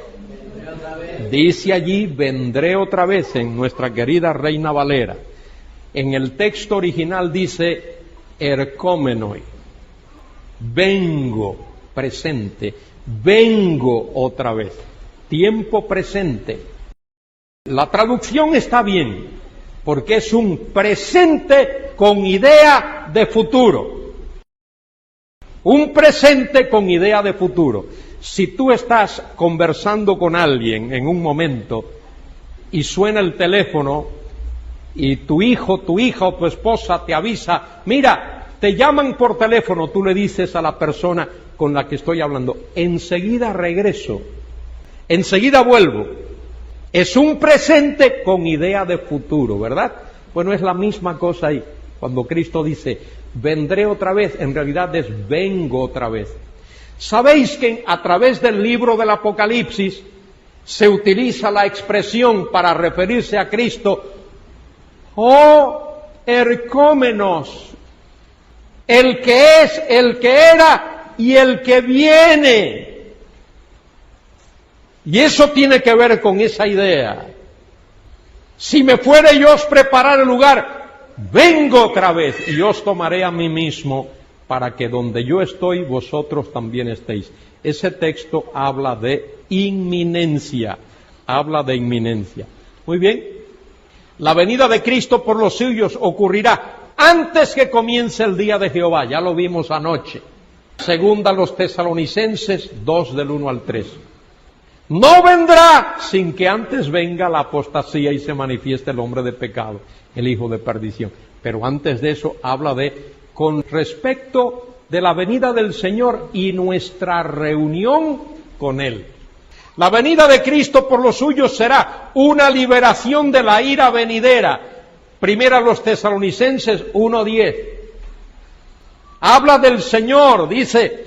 Dice allí, vendré otra vez, en nuestra querida Reina Valera. En el texto original dice, ercómenoi, vengo, presente, vengo otra vez, tiempo presente. La traducción está bien, porque es un presente con idea de futuro. Un presente con idea de futuro. Si tú estás conversando con alguien en un momento y suena el teléfono y tu hijo, tu hija o tu esposa te avisa, mira, te llaman por teléfono, tú le dices a la persona con la que estoy hablando, enseguida regreso, enseguida vuelvo. Es un presente con idea de futuro, ¿verdad? Bueno, es la misma cosa ahí. Cuando Cristo dice, vendré otra vez, en realidad es vengo otra vez. ¿Sabéis que a través del libro del Apocalipsis se utiliza la expresión para referirse a Cristo, oh ercómenos, el que es, el que era y el que viene? Y eso tiene que ver con esa idea. Si me fuere yo a preparar el lugar, vengo otra vez y os tomaré a mí mismo, para que donde yo estoy, vosotros también estéis. Ese texto habla de inminencia, Muy bien, la venida de Cristo por los suyos ocurrirá antes que comience el día de Jehová, ya lo vimos anoche. Segunda a los Tesalonicenses 2, del 1 al 3. no vendrá sin que antes venga la apostasía y se manifieste el hombre de pecado, el hijo de perdición. Pero antes de eso habla de, con respecto de la venida del Señor y nuestra reunión con Él. La venida de Cristo por los suyos será una liberación de la ira venidera. Primera a los Tesalonicenses 1:10. Habla del Señor, dice,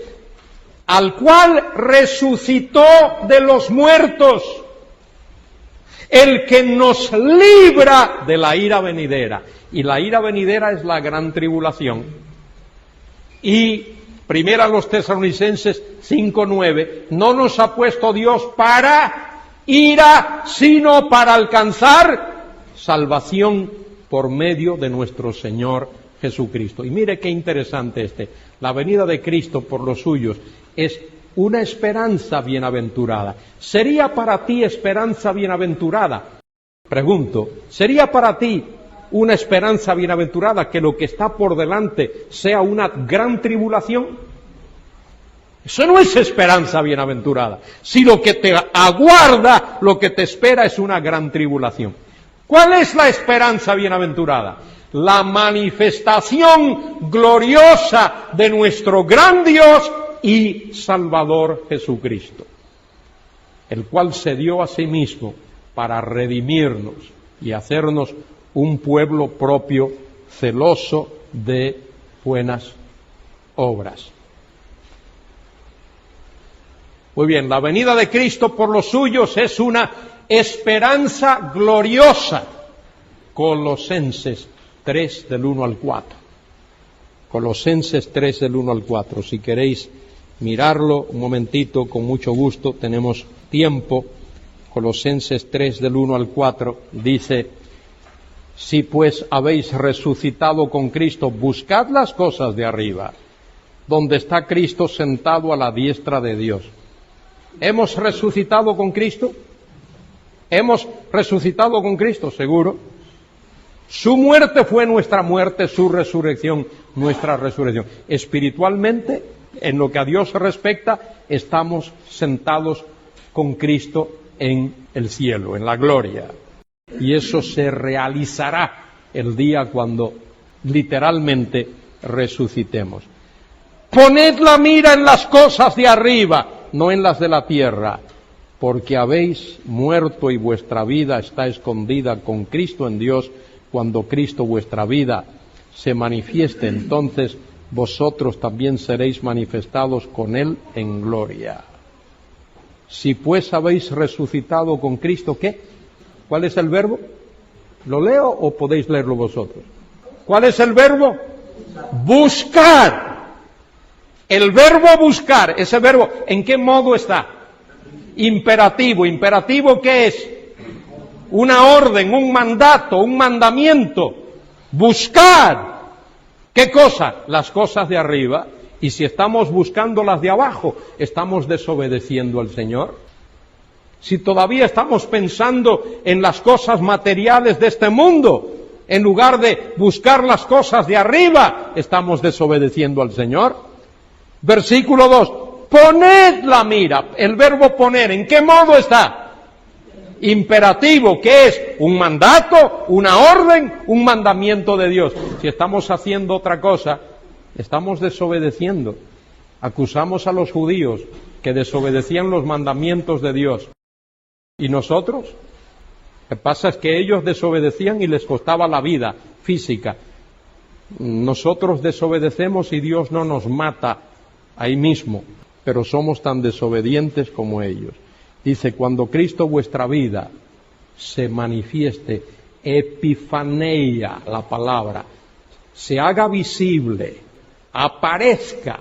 al cual resucitó de los muertos, el que nos libra de la ira venidera. Y la ira venidera es la gran tribulación. Y primera a los Tesalonicenses 5:9, no nos ha puesto Dios para ira, sino para alcanzar salvación por medio de nuestro Señor Jesucristo. Y mire qué interesante la venida de Cristo por los suyos es una esperanza bienaventurada. ¿Sería para ti esperanza bienaventurada? Pregunto, ¿sería para ti una esperanza bienaventurada que lo que está por delante sea una gran tribulación? Eso no es esperanza bienaventurada. Si lo que te aguarda, lo que te espera es una gran tribulación. ¿Cuál es la esperanza bienaventurada? La manifestación gloriosa de nuestro gran Dios y Salvador Jesucristo, el cual se dio a sí mismo para redimirnos y hacernos un pueblo propio, celoso de buenas obras. Muy bien, la venida de Cristo por los suyos es una esperanza gloriosa. Colosenses 3 del 1 al 4. Colosenses 3 del 1 al 4. Si queréis mirarlo un momentito, con mucho gusto, tenemos tiempo. Colosenses 3 del 1 al 4 dice: si pues habéis resucitado con Cristo, buscad las cosas de arriba, donde está Cristo sentado a la diestra de Dios. ¿Hemos resucitado con Cristo? ¿Hemos resucitado con Cristo? Seguro. Su muerte fue nuestra muerte, su resurrección, nuestra resurrección. Espiritualmente, en lo que a Dios respecta, estamos sentados con Cristo en el cielo, en la gloria. Y eso se realizará el día cuando literalmente resucitemos. Poned la mira en las cosas de arriba, no en las de la tierra, porque habéis muerto y vuestra vida está escondida con Cristo en Dios. Cuando Cristo vuestra vida se manifieste, entonces vosotros también seréis manifestados con Él en gloria. Si pues habéis resucitado con Cristo, ¿qué? ¿Cuál es el verbo? ¿Lo leo o podéis leerlo vosotros? ¿Cuál es el verbo? Buscar. El verbo buscar, ese verbo, ¿en qué modo está? Imperativo. ¿Imperativo qué es? Una orden, un mandato, un mandamiento. Buscar. ¿Qué cosa? Las cosas de arriba. Y si estamos buscando las de abajo, ¿estamos desobedeciendo al Señor? Si todavía estamos pensando en las cosas materiales de este mundo, en lugar de buscar las cosas de arriba, ¿estamos desobedeciendo al Señor? Versículo 2. Poned la mira. El verbo poner, ¿en qué modo está? Imperativo, que es un mandato, una orden, un mandamiento de Dios. Si estamos haciendo otra cosa, estamos desobedeciendo. Acusamos a los judíos que desobedecían los mandamientos de Dios. ¿Y nosotros? Lo que pasa es que ellos desobedecían y les costaba la vida física. Nosotros desobedecemos y Dios no nos mata ahí mismo, pero somos tan desobedientes como ellos. Dice, cuando Cristo vuestra vida se manifieste, epifaneia, la palabra, se haga visible, aparezca,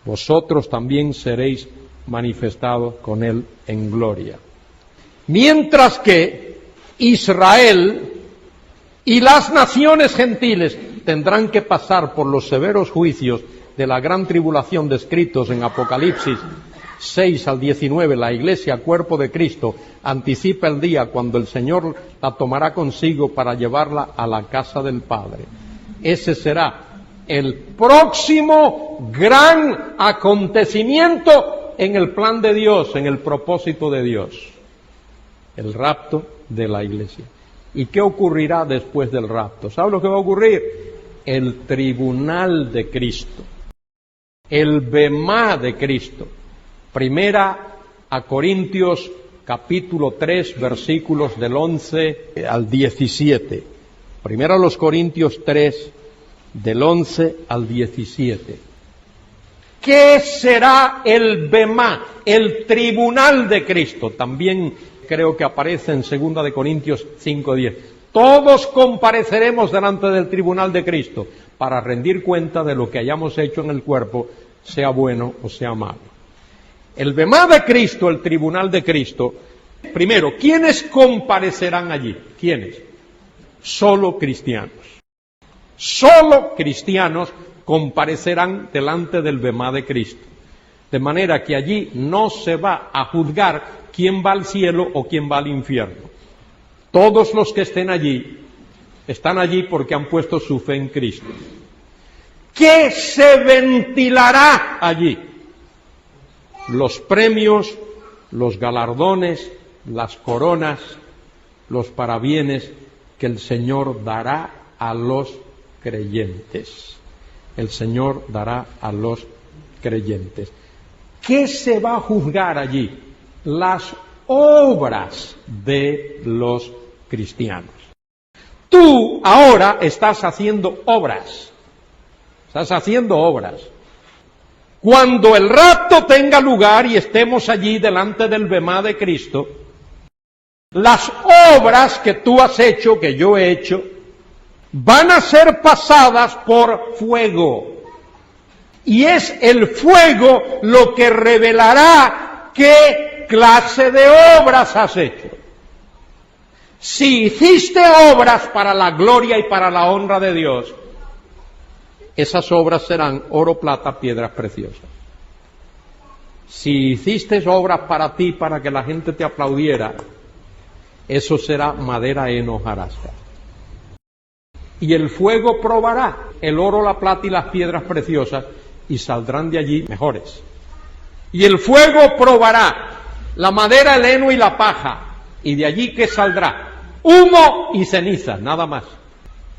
vosotros también seréis manifestados con Él en gloria. Mientras que Israel y las naciones gentiles tendrán que pasar por los severos juicios de la gran tribulación descritos en Apocalipsis 6 al 19, la Iglesia, cuerpo de Cristo, anticipa el día cuando el Señor la tomará consigo para llevarla a la casa del Padre. Ese será el próximo gran acontecimiento en el plan de Dios, en el propósito de Dios. El rapto de la iglesia. ¿Y qué ocurrirá después del rapto? ¿Sabe lo que va a ocurrir? El tribunal de Cristo. El bemá de Cristo. Primera a Corintios capítulo 3, versículos del 11 al 17. Primera a los Corintios 3, del 11 al 17. ¿Qué será el bemá? El tribunal de Cristo. También creo que aparece en 2 de Corintios 5:10. Todos compareceremos delante del tribunal de Cristo para rendir cuenta de lo que hayamos hecho en el cuerpo, sea bueno o sea malo. El bemá de Cristo, el tribunal de Cristo. Primero, ¿quiénes comparecerán allí? ¿Quiénes? Solo cristianos. Solo cristianos comparecerán delante del bemá de Cristo. De manera que allí no se va a juzgar quién va al cielo o quién va al infierno. Todos los que estén allí, están allí porque han puesto su fe en Cristo. ¿Qué se ventilará allí? Los premios, los galardones, las coronas, los parabienes que el Señor dará a los creyentes. El Señor dará a los creyentes. ¿Qué se va a juzgar allí? Las obras de los cristianos. Tú ahora estás haciendo obras. Estás haciendo obras. Cuando el rapto tenga lugar y estemos allí delante del bemá de Cristo, las obras que tú has hecho, que yo he hecho, van a ser pasadas por fuego. Y es el fuego lo que revelará qué clase de obras has hecho. Si hiciste obras para la gloria y para la honra de Dios, esas obras serán oro, plata, piedras preciosas. Si hiciste obras para ti, para que la gente te aplaudiera, eso será madera heno, hojarasca. Y el fuego probará el oro, la plata y las piedras preciosas, y saldrán de allí mejores. Y el fuego probará la madera, el heno y la paja, y de allí ¿qué saldrá? Humo y ceniza, nada más.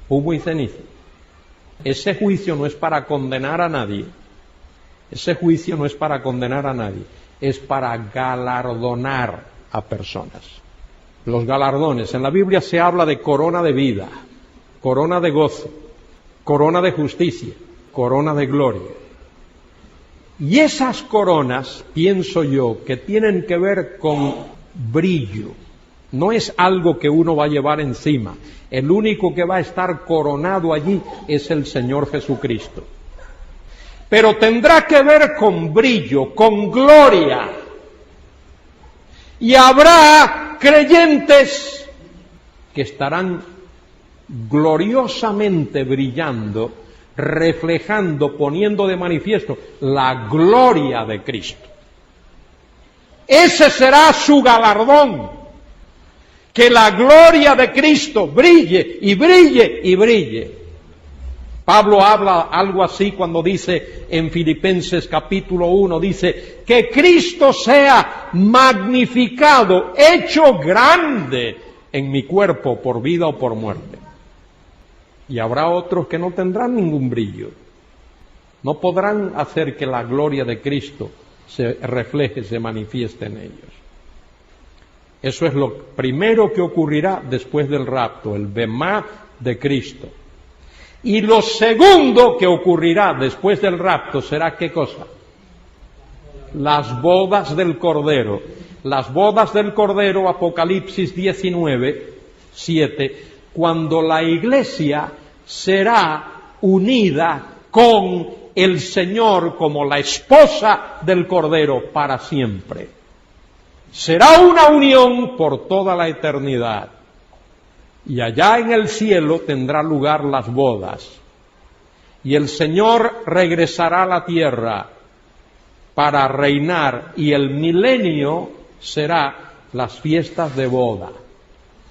Humo y ceniza. Ese juicio no es para condenar a nadie. Ese juicio no es para condenar a nadie. Es para galardonar a personas. Los galardones. En la Biblia se habla de corona de vida, corona de gozo, corona de justicia, corona de gloria. Y esas coronas, pienso yo, que tienen que ver con brillo. No es algo que uno va a llevar encima. El único que va a estar coronado allí es el Señor Jesucristo. Pero tendrá que ver con brillo, con gloria. Y habrá creyentes que estarán gloriosamente brillando, reflejando, poniendo de manifiesto la gloria de Cristo. Ese será su galardón. Que la gloria de Cristo brille y brille y brille. Pablo habla algo así cuando dice en Filipenses capítulo 1, dice, que Cristo sea magnificado, hecho grande en mi cuerpo por vida o por muerte. Y habrá otros que no tendrán ningún brillo. No podrán hacer que la gloria de Cristo se refleje, se manifieste en ellos. Eso es lo primero que ocurrirá después del rapto, el bemá de Cristo. Y lo segundo que ocurrirá después del rapto será ¿qué cosa? Las bodas del Cordero. Las bodas del Cordero, Apocalipsis 19, 7, cuando la iglesia será unida con el Señor como la esposa del Cordero para siempre. Será una unión por toda la eternidad. Y allá en el cielo tendrá lugar las bodas. Y el Señor regresará a la tierra para reinar. Y el milenio será las fiestas de boda.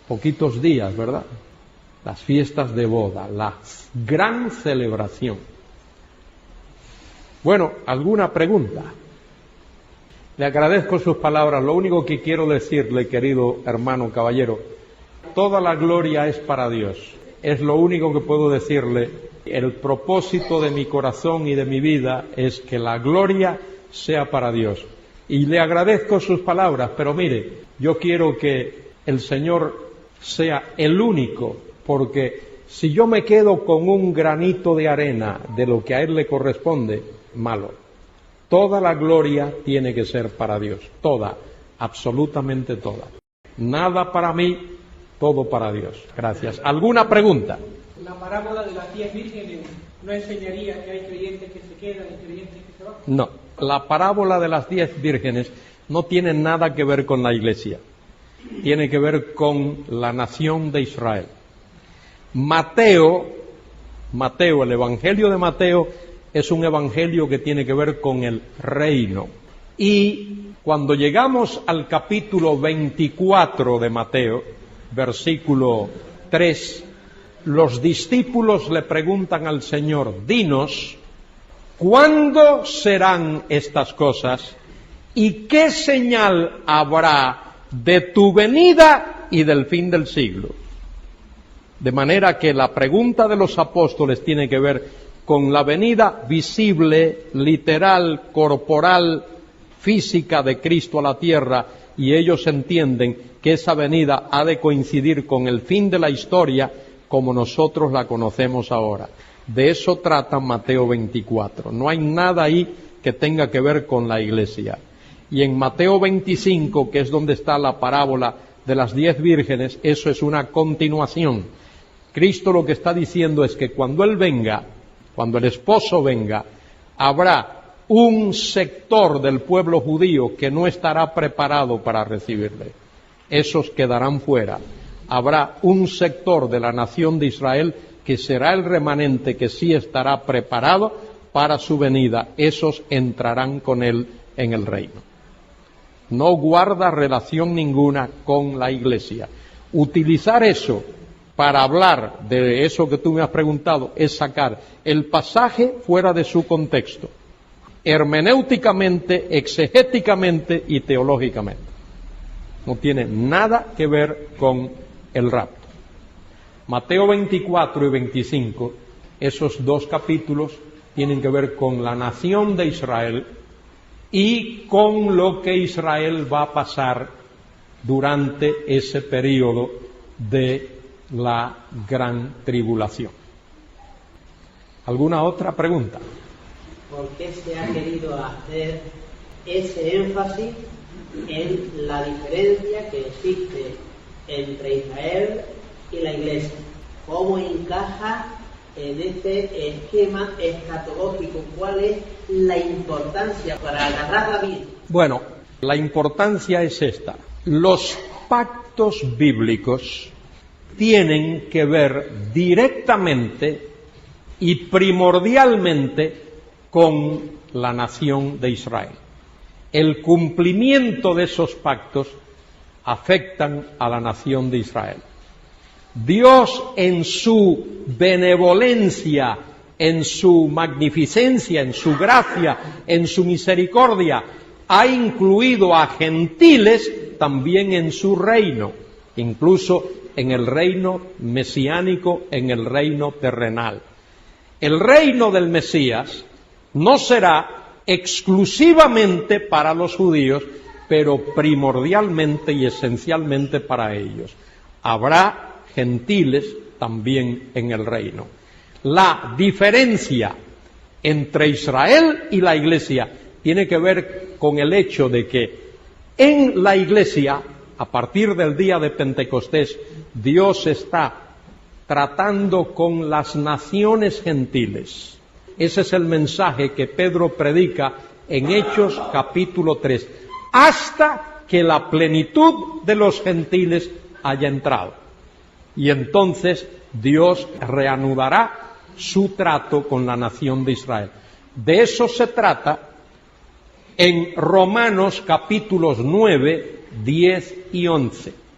Poquitos días, ¿verdad? Las fiestas de boda, la gran celebración. Bueno, ¿alguna pregunta? Le agradezco sus palabras. Lo único que quiero decirle, querido hermano caballero, toda la gloria es para Dios. Es lo único que puedo decirle. El propósito de mi corazón y de mi vida es que la gloria sea para Dios. Y le agradezco sus palabras, pero mire, yo quiero que el Señor sea el único, porque si yo me quedo con un granito de arena de lo que a Él le corresponde, malo. Toda la gloria tiene que ser para Dios, toda, absolutamente toda. Nada para mí, todo para Dios. Gracias. ¿Alguna pregunta? La parábola de las 10 vírgenes no enseñaría que hay creyentes que se quedan y creyentes que se van. No, la parábola de las 10 vírgenes no tiene nada que ver con la Iglesia. Tiene que ver con la nación de Israel. Mateo, el Evangelio de Mateo, es un evangelio que tiene que ver con el reino. Y cuando llegamos al capítulo 24 de Mateo, versículo 3, los discípulos le preguntan al Señor, dinos, ¿cuándo serán estas cosas? ¿Y qué señal habrá de tu venida y del fin del siglo? De manera que la pregunta de los apóstoles tiene que ver con la venida visible, literal, corporal, física de Cristo a la tierra, y ellos entienden que esa venida ha de coincidir con el fin de la historia como nosotros la conocemos ahora. De eso trata Mateo 24. No hay nada ahí que tenga que ver con la Iglesia. Y en Mateo 25, que es donde está la parábola de las 10 vírgenes, eso es una continuación. Cristo lo que está diciendo es que cuando Él venga, cuando el esposo venga, habrá un sector del pueblo judío que no estará preparado para recibirle. Esos quedarán fuera. Habrá un sector de la nación de Israel que será el remanente que sí estará preparado para su venida. Esos entrarán con Él en el reino. No guarda relación ninguna con la Iglesia. Utilizar eso para hablar de eso que tú me has preguntado es sacar el pasaje fuera de su contexto, hermenéuticamente, exegéticamente y teológicamente. No tiene nada que ver con el rapto. Mateo 24 y 25, esos dos capítulos tienen que ver con la nación de Israel y con lo que Israel va a pasar durante ese periodo de la gran tribulación. ¿Alguna otra pregunta? ¿Por qué se ha querido hacer ese énfasis en la diferencia que existe entre Israel y la Iglesia? ¿Cómo encaja en este esquema escatológico? ¿Cuál es la importancia para agarrarla bien? Bueno, la importancia es esta. Los pactos bíblicos tienen que ver directamente y primordialmente con la nación de Israel. El cumplimiento de esos pactos afectan a la nación de Israel. Dios, en su benevolencia, en su magnificencia, en su gracia, en su misericordia, ha incluido a gentiles también en su reino, incluso en el reino mesiánico, en el reino terrenal. El reino del Mesías no será exclusivamente para los judíos, pero primordialmente y esencialmente para ellos. Habrá gentiles también en el reino. La diferencia entre Israel y la Iglesia tiene que ver con el hecho de que en la Iglesia, a partir del día de Pentecostés, Dios está tratando con las naciones gentiles. Ese es el mensaje que Pedro predica en Hechos capítulo 3, hasta que la plenitud de los gentiles haya entrado. Y entonces Dios reanudará su trato con la nación de Israel. De eso se trata en Romanos capítulos 9, 10 y 11.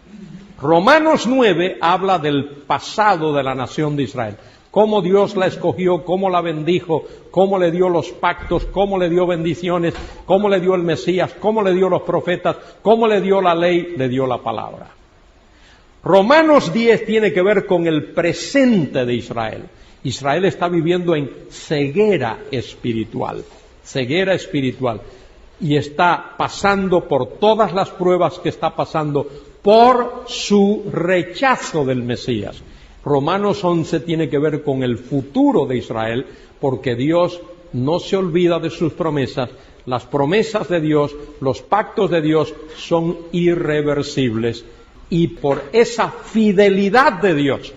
Romanos 9 habla del pasado de la nación de Israel. cómo Dios la escogió, cómo la bendijo, cómo le dio los pactos, cómo le dio bendiciones, cómo le dio el Mesías, cómo le dio los profetas, cómo le dio la ley, le dio la palabra. Romanos 10 tiene que ver con el presente de Israel. Israel está viviendo en ceguera espiritual, y está pasando por todas las pruebas que está pasando por su rechazo del Mesías. Romanos 11 tiene que ver con el futuro de Israel, porque Dios no se olvida de sus promesas. Las promesas de Dios, los pactos de Dios son irreversibles, y por esa fidelidad de Dios,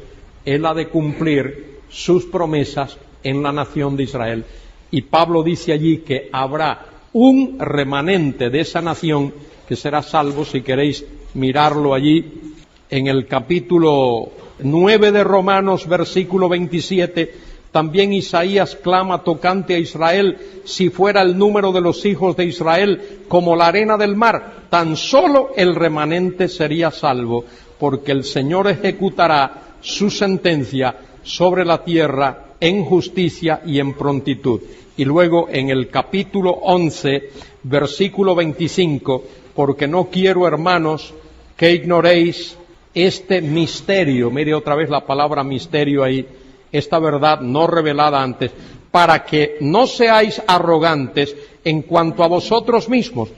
Él ha de cumplir sus promesas en la nación de Israel. Y Pablo dice allí que habrá un remanente de esa nación que será salvo. Si queréis mirarlo allí, en el capítulo 9 de Romanos, versículo 27, también Isaías clama tocante a Israel: si fuera el número de los hijos de Israel como la arena del mar, tan solo el remanente sería salvo, porque el Señor ejecutará su sentencia sobre la tierra en justicia y en prontitud. Y luego en el capítulo 11, versículo 25, porque no quiero, hermanos, que ignoréis este misterio, mire otra vez la palabra misterio ahí, esta verdad no revelada antes, para que no seáis arrogantes en cuanto a vosotros mismos,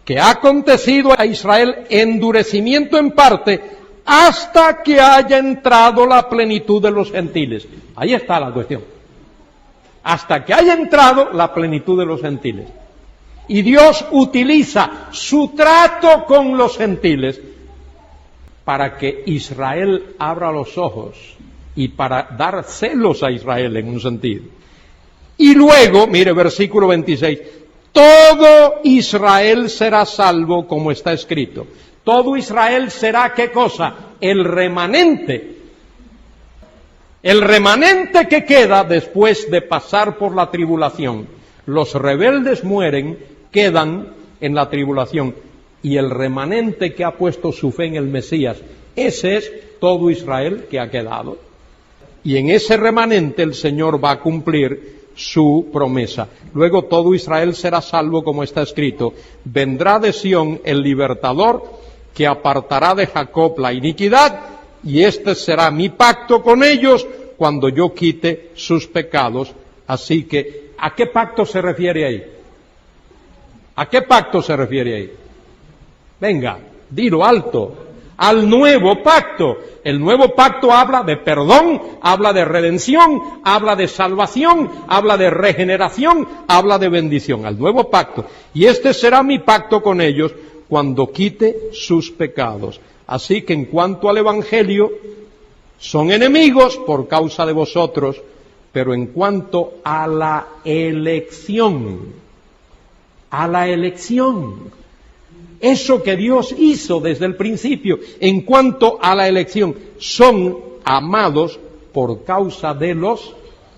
que ha acontecido a Israel endurecimiento en parte, hasta que haya entrado la plenitud de los gentiles. Ahí está la cuestión. Hasta que haya entrado la plenitud de los gentiles. Y Dios utiliza su trato con los gentiles para que Israel abra los ojos y para dar celos a Israel en un sentido. Y luego, mire, versículo 26, todo Israel será salvo, como está escrito. Todo Israel será, ¿qué cosa? El remanente. El remanente que queda después de pasar por la tribulación. Los rebeldes mueren, quedan en la tribulación. Y el remanente que ha puesto su fe en el Mesías, ese es todo Israel que ha quedado. Y en ese remanente el Señor va a cumplir su promesa. Luego todo Israel será salvo, como está escrito. Vendrá de Sión el libertador, que apartará de Jacob la iniquidad, y este será mi pacto con ellos cuando yo quite sus pecados. Así que, ¿a qué pacto se refiere ahí? ¿A qué pacto se refiere ahí? Venga, dilo alto. Al nuevo pacto. El nuevo pacto habla de perdón, habla de redención, habla de salvación, habla de regeneración, habla de bendición. Al nuevo pacto. Y este será mi pacto con ellos cuando quite sus pecados. Así que en cuanto al Evangelio, son enemigos por causa de vosotros, pero en cuanto a la elección, eso que Dios hizo desde el principio, en cuanto a la elección, son amados por causa de los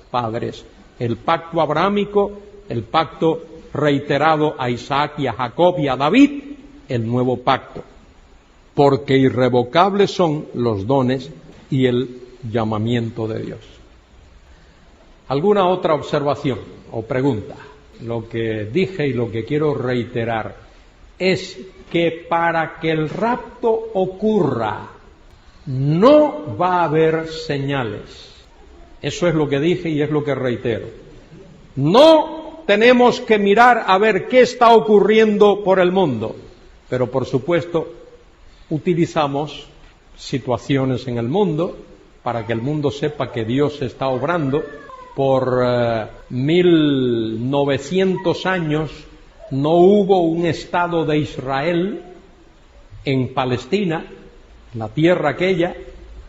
padres. El pacto abrahámico, el pacto reiterado a Isaac y a Jacob y a David, el nuevo pacto, porque irrevocables son los dones y el llamamiento de Dios. ¿Alguna otra observación o pregunta? Lo que dije y lo que quiero reiterar es que para que el rapto ocurra no va a haber señales. Eso es lo que dije y es lo que reitero. No tenemos que mirar a ver qué está ocurriendo por el mundo. Pero por supuesto utilizamos situaciones en el mundo para que el mundo sepa que Dios está obrando. Por 1900 años no hubo un Estado de Israel en Palestina, la tierra aquella.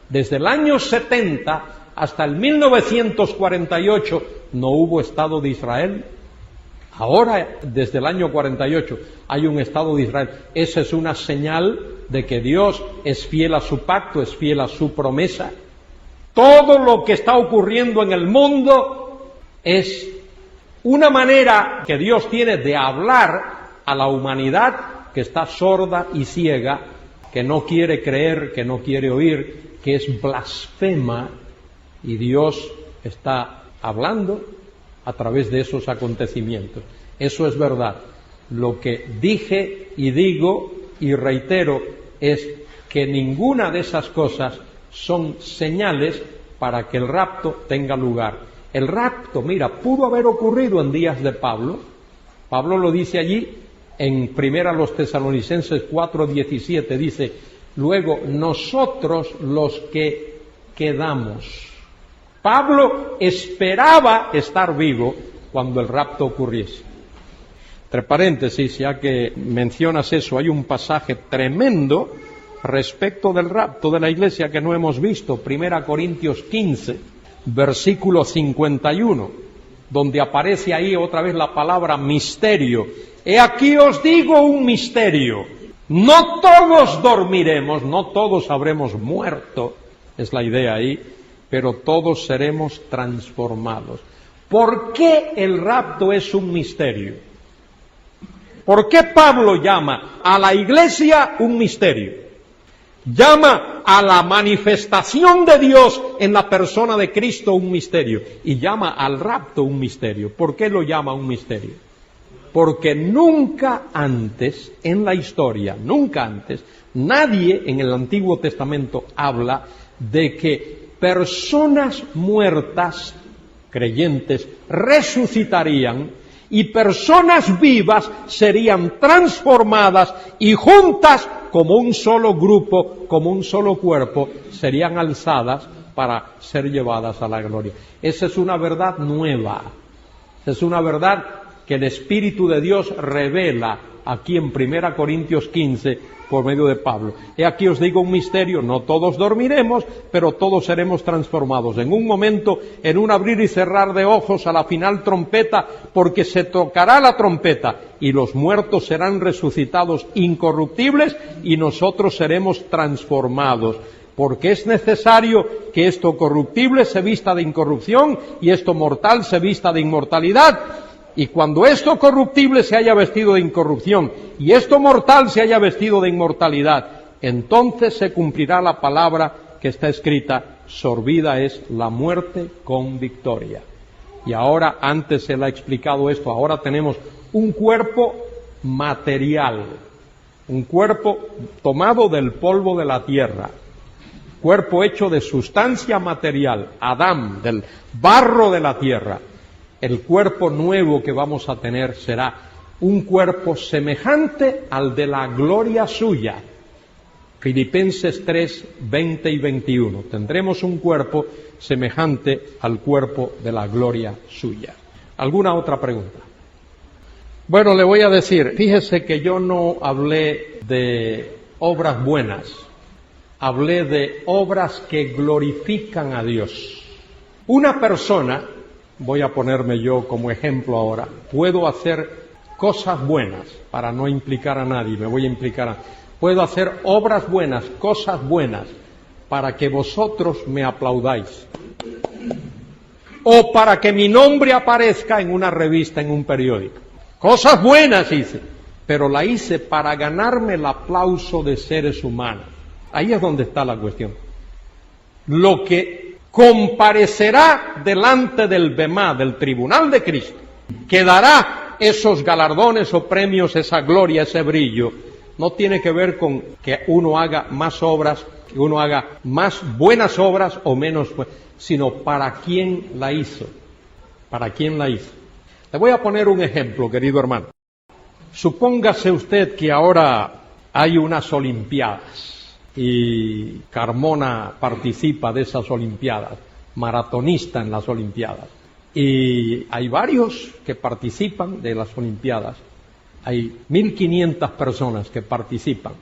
Desde el año 70 hasta el 1948 no hubo Estado de Israel. Ahora, desde el año 48, hay un Estado de Israel. Esa es una señal de que Dios es fiel a su pacto, es fiel a su promesa. Todo lo que está ocurriendo en el mundo es una manera que Dios tiene de hablar a la humanidad que está sorda y ciega, que no quiere creer, que no quiere oír, que es blasfema, y Dios está hablando a través de esos acontecimientos. Eso es verdad. Lo que dije y digo y reitero es que ninguna de esas cosas son señales para que el rapto tenga lugar. El rapto, mira, pudo haber ocurrido en días de Pablo. Pablo lo dice allí en 1 Tesalonicenses 4:17, dice: luego nosotros los que quedamos. Pablo esperaba estar vivo cuando el rapto ocurriese. Entre paréntesis, ya que mencionas eso, hay un pasaje tremendo respecto del rapto de la iglesia que no hemos visto, 1 Corintios 15, versículo 51, donde aparece ahí otra vez la palabra misterio. He aquí os digo un misterio: no todos dormiremos, no todos habremos muerto, es la idea ahí, pero todos seremos transformados. ¿Por qué el rapto es un misterio? ¿Por qué Pablo llama a la iglesia un misterio? Llama a la manifestación de Dios en la persona de Cristo un misterio, y llama al rapto un misterio. ¿Por qué lo llama un misterio? Porque nunca antes en la historia, nunca antes, nadie en el Antiguo Testamento habla de que personas muertas, creyentes, resucitarían y personas vivas serían transformadas y juntas como un solo grupo, como un solo cuerpo, serían alzadas para ser llevadas a la gloria. Esa es una verdad nueva, esa es una verdad que el Espíritu de Dios revela aquí en 1 Corintios 15 por medio de Pablo. He aquí os digo un misterio: no todos dormiremos, pero todos seremos transformados. En un momento, en un abrir y cerrar de ojos, a la final trompeta, porque se tocará la trompeta, y los muertos serán resucitados incorruptibles, y nosotros seremos transformados. Porque es necesario que esto corruptible se vista de incorrupción, y esto mortal se vista de inmortalidad. Y cuando esto corruptible se haya vestido de incorrupción y esto mortal se haya vestido de inmortalidad, entonces se cumplirá la palabra que está escrita: sorbida es la muerte con victoria. Y ahora, antes él ha explicado esto, ahora tenemos un cuerpo material, un cuerpo tomado del polvo de la tierra, cuerpo hecho de sustancia material, Adán, del barro de la tierra. El cuerpo nuevo que vamos a tener será un cuerpo semejante al de la gloria suya. Filipenses 3, 20 y 21. Tendremos un cuerpo semejante al cuerpo de la gloria suya. ¿Alguna otra pregunta? Bueno, le voy a decir, fíjese que yo no hablé de obras buenas, hablé de obras que glorifican a Dios. Una persona, voy a ponerme yo como ejemplo ahora, puedo hacer cosas buenas, para no implicar a nadie, me voy a implicar puedo hacer obras buenas, cosas buenas, para que vosotros me aplaudáis. O para que mi nombre aparezca en una revista, en un periódico. Cosas buenas hice, pero la hice para ganarme el aplauso de seres humanos. Ahí es donde está la cuestión. Lo que comparecerá delante del Bemá, del tribunal de Cristo, que dará esos galardones o premios, esa gloria, ese brillo, no tiene que ver con que uno haga más obras, que uno haga más buenas obras o menos, sino para quién la hizo, para quién la hizo. Le voy a poner un ejemplo, querido hermano. Supóngase usted que ahora hay unas Olimpiadas y Carmona participa de esas Olimpiadas, maratonista en las Olimpiadas. Y hay varios que participan de las Olimpiadas. Hay 1.500 personas que participan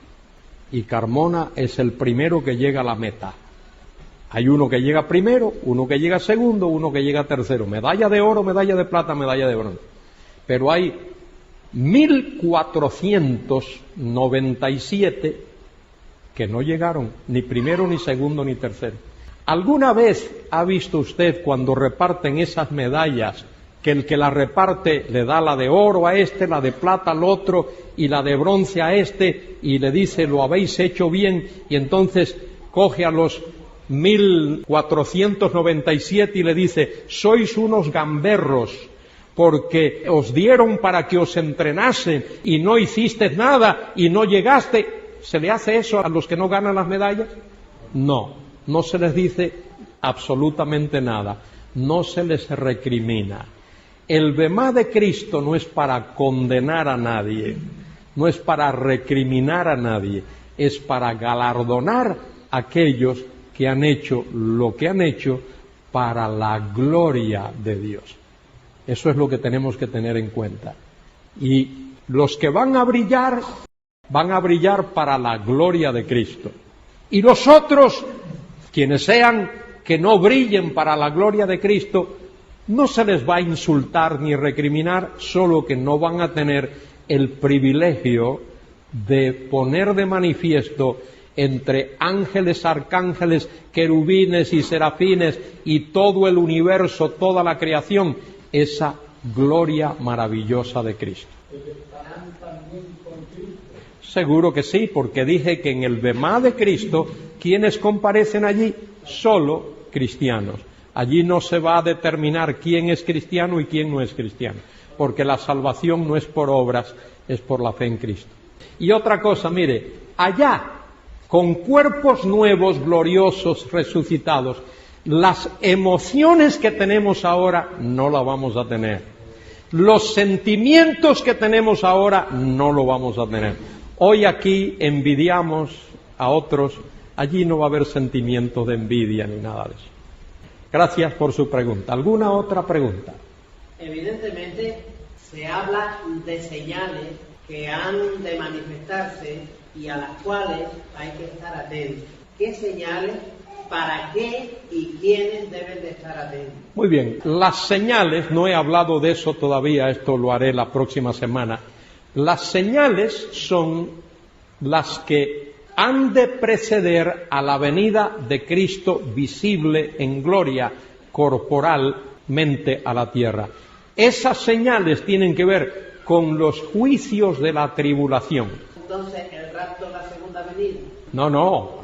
y Carmona es el primero que llega a la meta. Hay uno que llega primero, uno que llega segundo, uno que llega tercero. Medalla de oro, medalla de plata, medalla de bronce. Pero hay 1.497 que no llegaron ni primero, ni segundo, ni tercero. ¿Alguna vez ha visto usted cuando reparten esas medallas que el que la reparte le da la de oro a este, la de plata al otro y la de bronce a este y le dice lo habéis hecho bien, y entonces coge a los 1497 y le dice: sois unos gamberros, porque os dieron para que os entrenasen y no hicisteis nada y no llegaste. ¿Se le hace eso a los que no ganan las medallas? No, no se les dice absolutamente nada, no se les recrimina. El bemá de Cristo no es para condenar a nadie, no es para recriminar a nadie, es para galardonar a aquellos que han hecho lo que han hecho para la gloria de Dios. Eso es lo que tenemos que tener en cuenta. Y los que van a brillar para la gloria de Cristo. Y los otros, quienes sean que no brillen para la gloria de Cristo, no se les va a insultar ni recriminar, solo que no van a tener el privilegio de poner de manifiesto entre ángeles, arcángeles, querubines y serafines y todo el universo, toda la creación, esa gloria maravillosa de Cristo. Seguro que sí, porque dije que en el bemá de Cristo, ¿quiénes comparecen allí? Solo cristianos. Allí no se va a determinar quién es cristiano y quién no es cristiano, porque la salvación no es por obras, es por la fe en Cristo. Y otra cosa, mire, allá, con cuerpos nuevos, gloriosos, resucitados, las emociones que tenemos ahora no las vamos a tener. Los sentimientos que tenemos ahora no lo vamos a tener. Hoy aquí envidiamos a otros, allí no va a haber sentimientos de envidia ni nada de eso. Gracias por su pregunta. ¿Alguna otra pregunta? Evidentemente se habla de señales que han de manifestarse y a las cuales hay que estar atentos. ¿Qué señales, para qué y quiénes deben de estar atentos? Muy bien, las señales, no he hablado de eso todavía, esto lo haré la próxima semana. Las señales son las que han de preceder a la venida de Cristo visible en gloria corporalmente a la tierra. Esas señales tienen que ver con los juicios de la tribulación. Entonces, ¿el rapto, la segunda venida? No.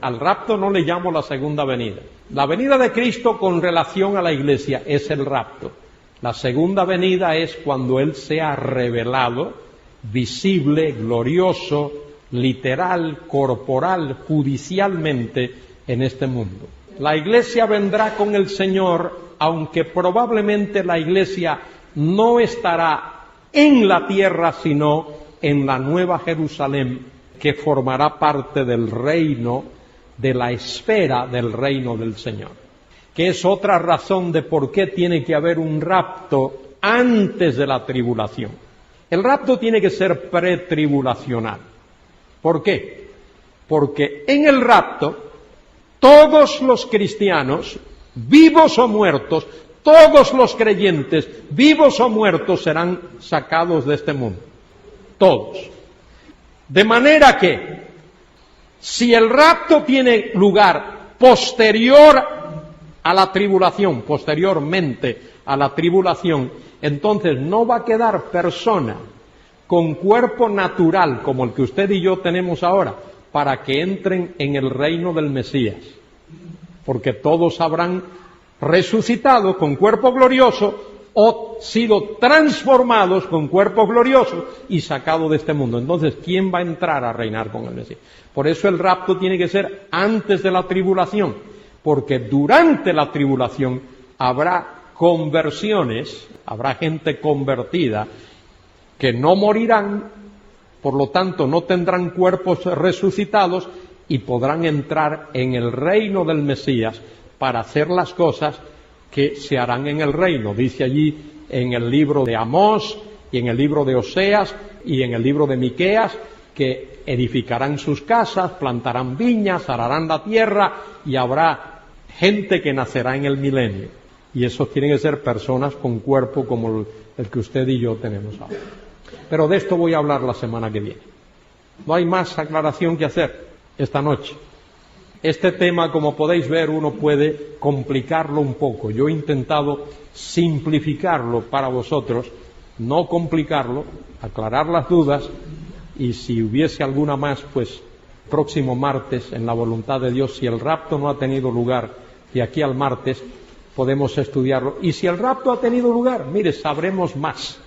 Al rapto no le llamo la segunda venida. La venida de Cristo con relación a la iglesia es el rapto. La segunda venida es cuando Él sea revelado, visible, glorioso, literal, corporal, judicialmente en este mundo. La iglesia vendrá con el Señor, aunque probablemente la iglesia no estará en la tierra, sino en la Nueva Jerusalén, que formará parte del reino, de la esfera del reino del Señor. Que es otra razón de por qué tiene que haber un rapto antes de la tribulación. El rapto tiene que ser pretribulacional. ¿Por qué? Porque en el rapto todos los cristianos, vivos o muertos, todos los creyentes, vivos o muertos, serán sacados de este mundo. Todos. De manera que, si el rapto tiene lugar posterior a la tribulación, posteriormente a la tribulación, entonces no va a quedar persona con cuerpo natural como el que usted y yo tenemos ahora para que entren en el reino del Mesías, porque todos habrán resucitado con cuerpo glorioso o sido transformados con cuerpos gloriosos y sacados de este mundo. Entonces, ¿quién va a entrar a reinar con el Mesías? Por eso el rapto tiene que ser antes de la tribulación, porque durante la tribulación habrá conversiones, habrá gente convertida que no morirán, por lo tanto no tendrán cuerpos resucitados y podrán entrar en el reino del Mesías para hacer las cosas que se harán en el reino. Dice allí en el libro de Amós y en el libro de Oseas y en el libro de Miqueas que edificarán sus casas, plantarán viñas, ararán la tierra y habrá gente que nacerá en el milenio. Y esos tienen que ser personas con cuerpo como el que usted y yo tenemos ahora. Pero de esto voy a hablar la semana que viene. No hay más aclaración que hacer esta noche. Este tema, como podéis ver, uno puede complicarlo un poco. Yo he intentado simplificarlo para vosotros, no complicarlo, aclarar las dudas, y si hubiese alguna más, pues próximo martes, en la voluntad de Dios, si el rapto no ha tenido lugar, de aquí al martes podemos estudiarlo. Y si el rapto ha tenido lugar, mire, sabremos más,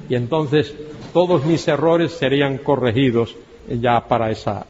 y entonces todos mis errores serían corregidos ya para esa